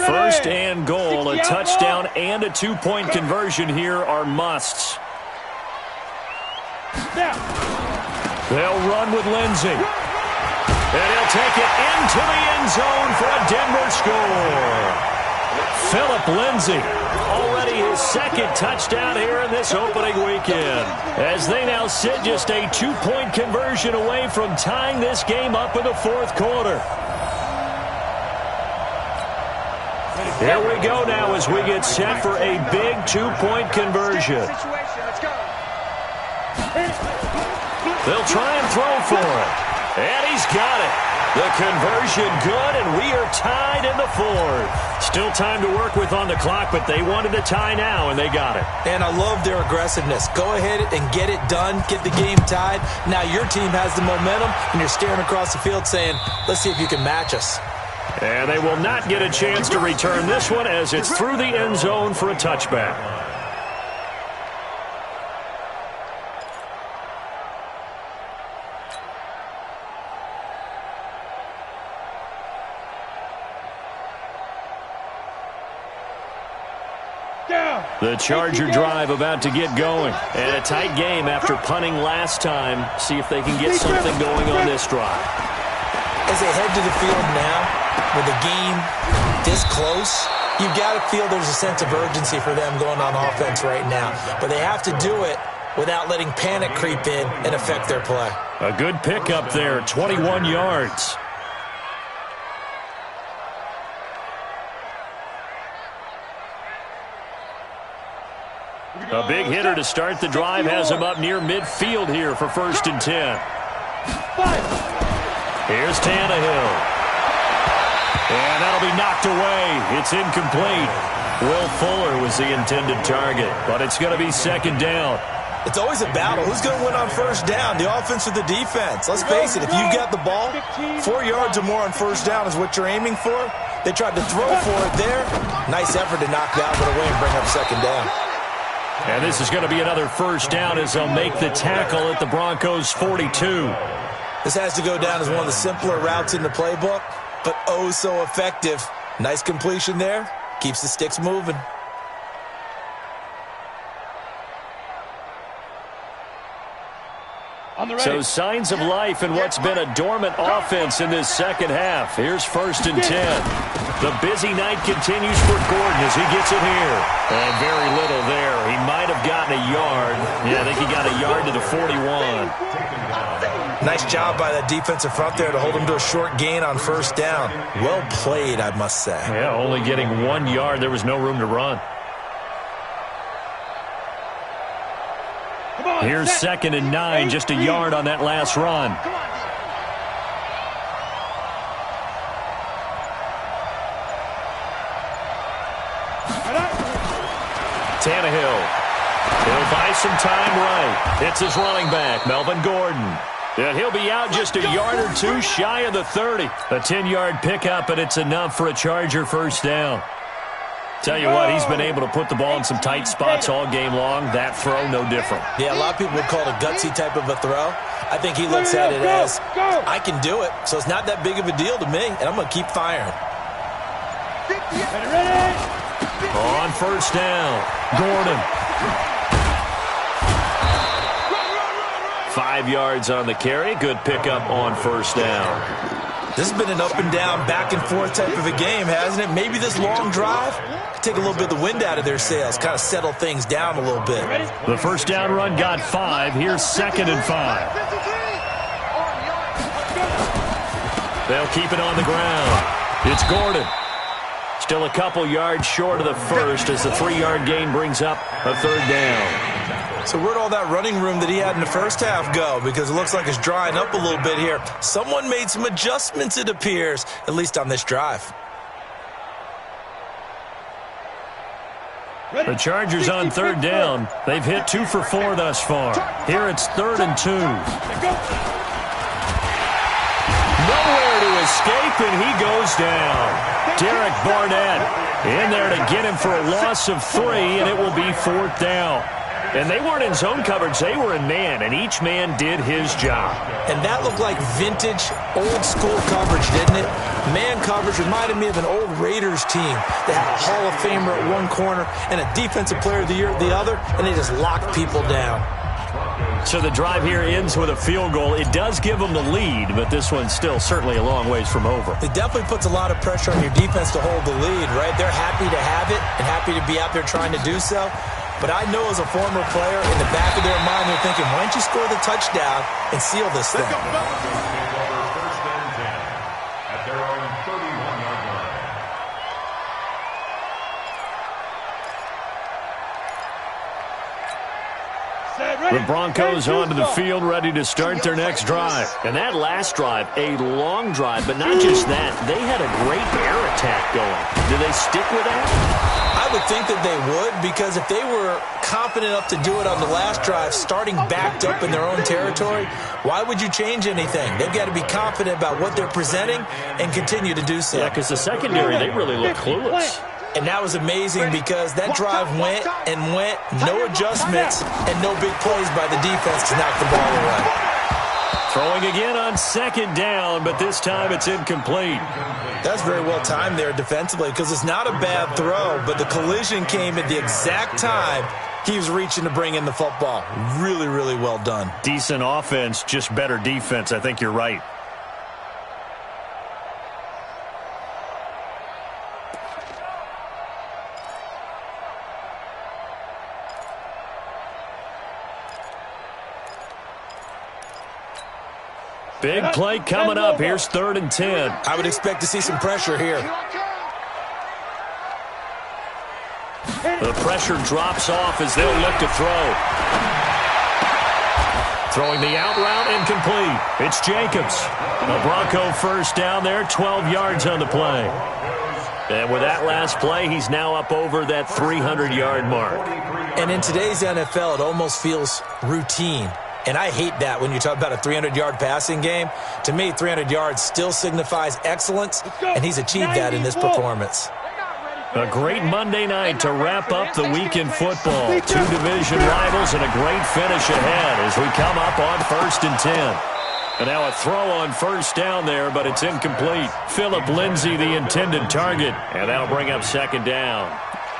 First and goal, a touchdown and a 2-point conversion here are musts. They'll run with Lindsey. And he'll take it into the end zone for a Denver score. Phillip Lindsey, already his second touchdown here in this opening weekend, as they now sit just a 2-point conversion away from tying this game up in the fourth quarter. Here we go now as we get set for a big 2-point conversion. They'll try and throw for it. And he's got it. The conversion good, and we are tied in the fourth. Still time to work with on the clock, but they wanted to tie now, and they got it. And I love their aggressiveness. Go ahead and get it done. Get the game tied. Now your team has the momentum, and you're staring across the field saying, let's see if you can match us. And they will not get a chance to return this one as it's through the end zone for a touchback. The Charger drive about to get going. And a tight game after punting last time. See if they can get something going on this drive. As they head to the field now, with the game this close, you've got to feel there's a sense of urgency for them going on offense right now. But they have to do it without letting panic creep in and affect their play. A good pickup there, 21 yards. A big hitter to start the drive has him up near midfield here for 1st and 10. Here's Tannehill. And that'll be knocked away. It's incomplete. Will Fuller was the intended target, but it's going to be 2nd down. It's always a battle. Who's going to win on 1st down, the offense or the defense? Let's face it, if you've got the ball, 4 yards or more on 1st down is what you're aiming for. They tried to throw for it there. Nice effort to knock that one away and bring up 2nd down. And this is going to be another 1st down as they'll make the tackle at the Broncos' 42. This has to go down as one of the simpler routes in the playbook, but oh so effective. Nice completion there. Keeps the sticks moving. So signs of life in what's been a dormant offense in this second half. Here's 1st and 10. The busy night continues for Gordon as he gets it here. And very little there. He might have gotten a yard. Yeah, I think he got a yard to the 41. Nice job by that defensive front there to hold him to a short gain on 1st down. Well played, I must say. Yeah, only getting 1 yard. There was no room to run. Here's 2nd and 9, just a yard on that last run. Tannehill. He'll buy some time right. It's his running back, Melvin Gordon. And he'll be out just a yard or two shy of the 30. A 10-yard pickup, and it's enough for a Charger 1st down. Tell you what, he's been able to put the ball in some tight spots all game long. That throw, no different. Yeah, a lot of people would call it a gutsy type of a throw. I think he looks at it as, I can do it, so it's not that big of a deal to me, and I'm going to keep firing. On 1st down, Gordon. 5 yards on the carry. Good pickup on 1st down. This has been an up-and-down, back-and-forth type of a game, hasn't it? Maybe this long drive could take a little bit of the wind out of their sails, kind of settle things down a little bit. The 1st down run got 5. Here's 2nd and 5. They'll keep it on the ground. It's Gordon. Still a couple yards short of the first as the 3-yard gain brings up a third down. So where'd all that running room that he had in the first half go? Because it looks like it's drying up a little bit here. Someone made some adjustments, it appears, at least on this drive. The Chargers on third down. They've hit 2 for 4 thus far. Here it's 3rd and 2. Nowhere to escape, and he goes down. Derek Barnett in there to get him for a loss of 3, and it will be 4th down. And they weren't in zone coverage. They were in man, and each man did his job. And that looked like vintage, old-school coverage, didn't it? Man coverage reminded me of an old Raiders team. They had a Hall of Famer at one corner and a Defensive Player of the Year at the other, and they just locked people down. So the drive here ends with a field goal. It does give them the lead, but this one's still certainly a long ways from over. It definitely puts a lot of pressure on your defense to hold the lead, right? They're happy to have it and happy to be out there trying to do so. But I know as a former player, in the back of their mind, they're thinking, why don't you score the touchdown and seal this thing? First and 10 at their own 31-yard line. The Broncos onto the field, ready to start their next drive. And that last drive, a long drive, but not just that. They had a great air attack going. Do they stick with that? I would think that they would, because if they were confident enough to do it on the last drive, starting backed up in their own territory, why would you change anything? They've got to be confident about what they're presenting and continue to do so. Yeah, because the secondary, they really look clueless. And that was amazing because that drive went and went, no adjustments, and no big plays by the defense to knock the ball away. Throwing again on 2nd down, but this time it's incomplete. That's very well timed there defensively because it's not a bad throw, but the collision came at the exact time he was reaching to bring in the football. Really, really well done. Decent offense, just better defense. I think you're right. Big play coming up. Here's 3rd and 10. I would expect to see some pressure here. The pressure drops off as they'll look to throw. Throwing the out route, incomplete. It's Jacobs. The Bronco first down there, 12 yards on the play. And with that last play, he's now up over that 300-yard mark. And in today's NFL, it almost feels routine. And I hate that when you talk about a 300-yard passing game. To me, 300 yards still signifies excellence, and he's achieved that in this performance. A great Monday night to wrap up the week in football. 2 division rivals and a great finish ahead as we come up on 1st and 10. And now a throw on 1st down there, but it's incomplete. Phillip Lindsay, the intended target, and that'll bring up 2nd down.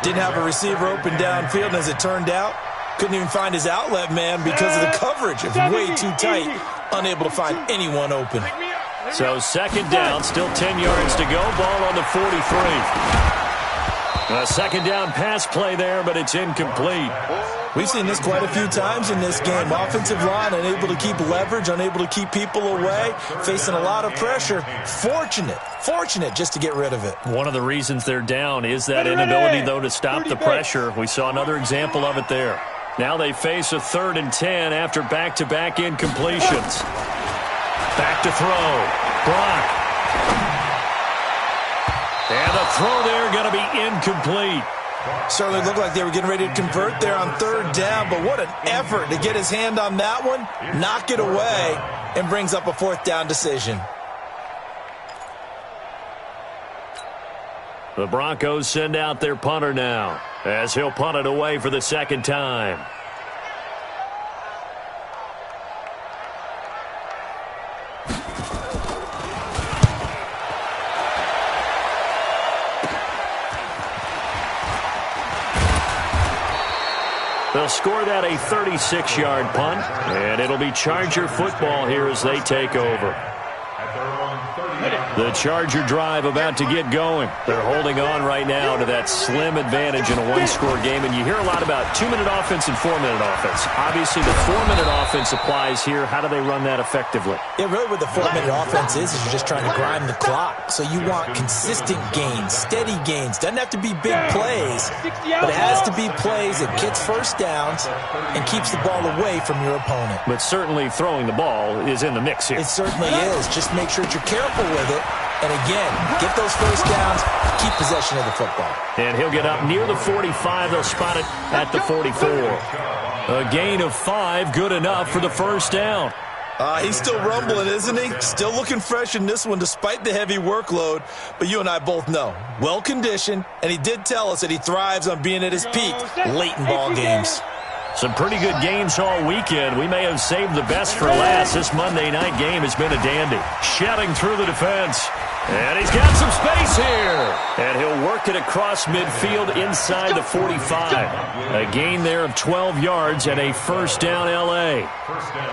Didn't have a receiver open downfield, and as it turned out, couldn't even find his outlet man because of the coverage. It was way too tight, unable to find anyone open. So 2nd down, still 10 yards to go. Ball on the 43. A 2nd down pass play there, but it's incomplete. We've seen this quite a few times in this game. Offensive line unable to keep leverage, unable to keep people away, facing a lot of pressure. Fortunate just to get rid of it. One of the reasons they're down is that inability, though, to stop the pressure. We saw another example of it there. Now they face a 3rd and 10 after back-to-back incompletions. Back to throw. Brock. And the throw there going to be incomplete. Certainly looked like they were getting ready to convert there on 3rd down, but what an effort to get his hand on that one, knock it away, and brings up a 4th down decision. The Broncos send out their punter now as he'll punt it away for the 2nd time. They'll score that a 36-yard punt, and it'll be Charger football here as they take over. At their own 30 The Charger drive about to get going. They're holding on right now to that slim advantage in a one-score game. And you hear a lot about 2-minute offense and 4-minute offense. Obviously, the 4-minute offense applies here. How do they run that effectively? Yeah, really what the 4-minute offense is you're just trying to grind the clock. So you want consistent gains, steady gains. Doesn't have to be big plays, but it has to be plays that gets first downs and keeps the ball away from your opponent. But certainly throwing the ball is in the mix here. It certainly is. Just make sure that you're careful with it. And again, get those first downs, keep possession of the football. And he'll get up near the 45. They'll spot it at the 44. A gain of 5, good enough for the first down. He's still rumbling, isn't he? Still looking fresh in this one despite the heavy workload. But you and I both know, well-conditioned, and he did tell us that he thrives on being at his peak late in ball games. Some pretty good games all weekend. We may have saved the best for last. This Monday night game has been a dandy. Shedding through the defense. And he's got some space here. And he'll work it across midfield inside the 45. A gain there of 12 yards and a first down L.A.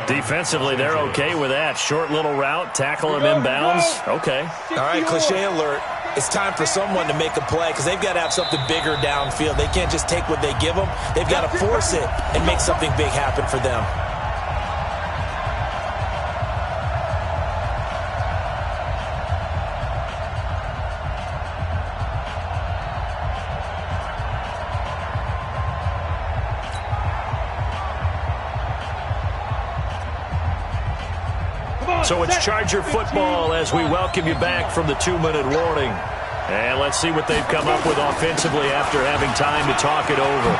Defensively, they're okay with that. Short little route, tackle him inbounds. Okay. All right, cliche alert. It's time for someone to make a play because they've got to have something bigger downfield. They can't just take what they give them. They've got to force it and make something big happen for them. So it's Charger football as we welcome you back from the 2-minute warning. And let's see what they've come up with offensively after having time to talk it over.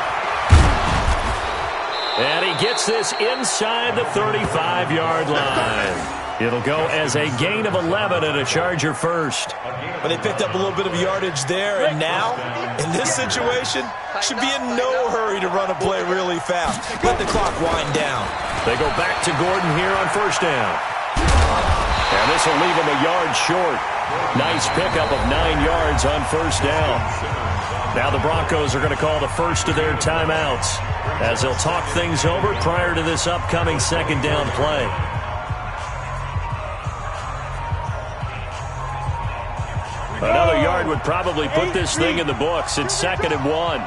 And he gets this inside the 35-yard line. It'll go as a gain of 11 and a Charger first. But they picked up a little bit of yardage there, and now, in this situation, should be in no hurry to run a play really fast. Let the clock wind down. They go back to Gordon here on first down. And this will leave him a yard short. Nice pickup of 9 yards on first down. Now the Broncos are going to call the first of their timeouts as they'll talk things over prior to this upcoming second down play. Another yard would probably put this thing in the books. It's 2nd and 1.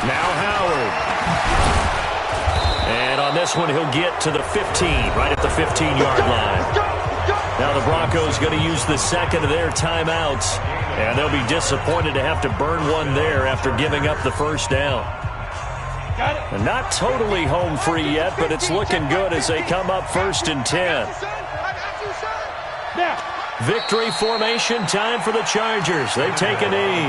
Now Howard. And on this one, he'll get to the 15, right at the 15-yard line. Now the Broncos going to use the second of their timeouts, and they'll be disappointed to have to burn one there after giving up the first down. And not totally home free yet, but it's looking good as they come up 1st and 10. Victory formation time for the Chargers. They take a knee.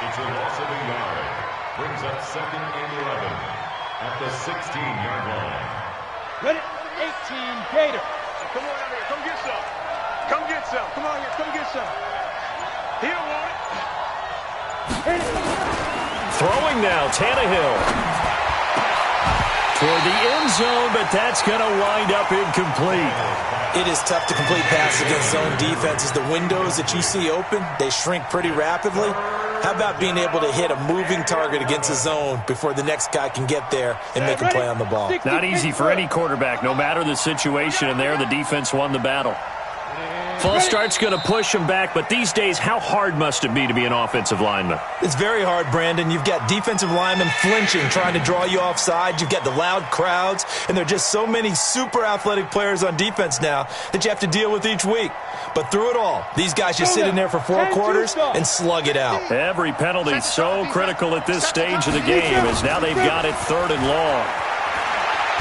It's a loss of a yard. Brings up 2nd and 11 at the 16-yard line. Ready? 18, Gator. Come on out here. Come get some. Come get some. Come on here. Come get some. He don't want it. Throwing now, Tannehill. Toward the end zone, but that's going to wind up incomplete. It is tough to complete passes against zone defenses. The windows that you see open, they shrink pretty rapidly. How about being able to hit a moving target against a zone before the next guy can get there and make a play on the ball? Not easy for any quarterback, no matter the situation, and there the defense won the battle. False start's going to push him back, but these days, how hard must it be to be an offensive lineman? It's very hard, Brandon. You've got defensive linemen flinching, trying to draw you offside. You've got the loud crowds, and there are just so many super athletic players on defense now that you have to deal with each week. But through it all, these guys just sit in there for 4 quarters and slug it out. Every penalty so critical at this stage of the game as now they've got it 3rd and long.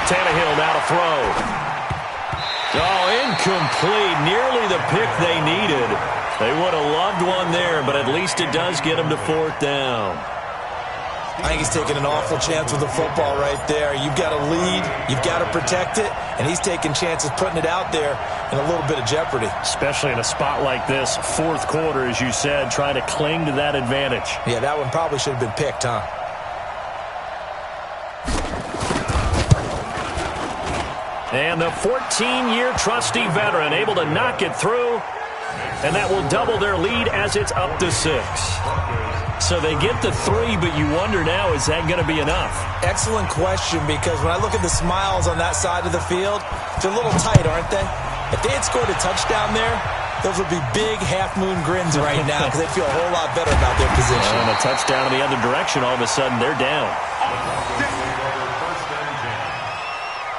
Tannehill now to throw. Oh, incomplete. Nearly the pick they needed. They would have loved one there, but at least it does get them to 4th down. I think he's taking an awful chance with the football right there. You've got to lead, you've got to protect it, and he's taking chances putting it out there in a little bit of jeopardy. Especially in a spot like this, 4th quarter, as you said, trying to cling to that advantage. Yeah, that one probably should have been picked, huh? And the 14-year trusty veteran able to knock it through, and that will double their lead as it's up to 6. So they get the 3, but you wonder now, is that going to be enough? Excellent question, because when I look at the smiles on that side of the field, they're a little tight, aren't they? If they had scored a touchdown there, those would be big half-moon grins right now because they feel a whole lot better about their position. And a touchdown in the other direction, all of a sudden they're down. First and 10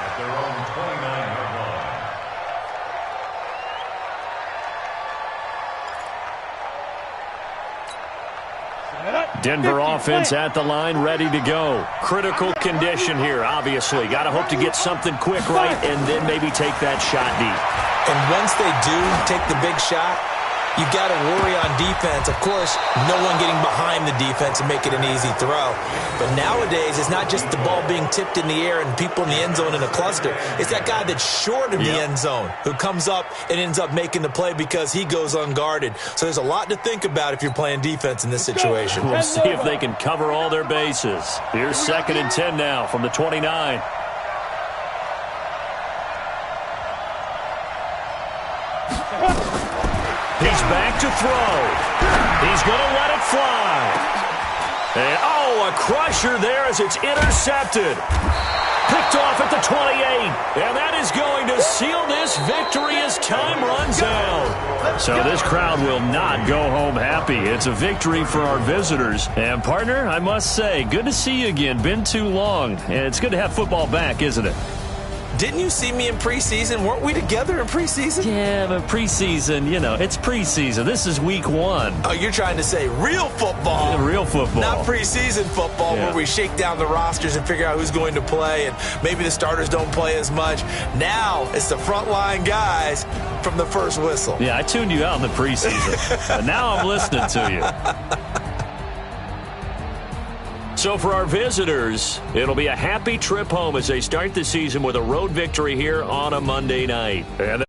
at their own 29-yard line. Denver offense at the line, ready to go. Critical condition here, obviously. Got to hope to get something quick right and then maybe take that shot deep. And once they do take the big shot, you got to worry on defense. Of course, no one getting behind the defense and make it an easy throw. But nowadays, it's not just the ball being tipped in the air and people in the end zone in a cluster. It's that guy that's short of the end zone who comes up and ends up making the play because he goes unguarded. So there's a lot to think about if you're playing defense in this situation. We'll see if they can cover all their bases. Here's 2nd and 10 now from the 29. He's back to throw. He's going to let it fly. And, a crusher there as it's intercepted. Picked off at the 28. And that is going to seal this victory as time runs out. So this crowd will not go home happy. It's a victory for our visitors. And, partner, I must say, good to see you again. Been too long. And it's good to have football back, isn't it? Didn't you see me in preseason? Weren't we together in preseason? Yeah, but preseason, it's preseason. This is week 1. Oh, you're trying to say real football. Yeah, real football. Not preseason football where we shake down the rosters and figure out who's going to play, and maybe the starters don't play as much. Now it's the frontline guys from the first whistle. Yeah, I tuned you out in the preseason, but now I'm listening to you. So for our visitors, it'll be a happy trip home as they start the season with a road victory here on a Monday night. And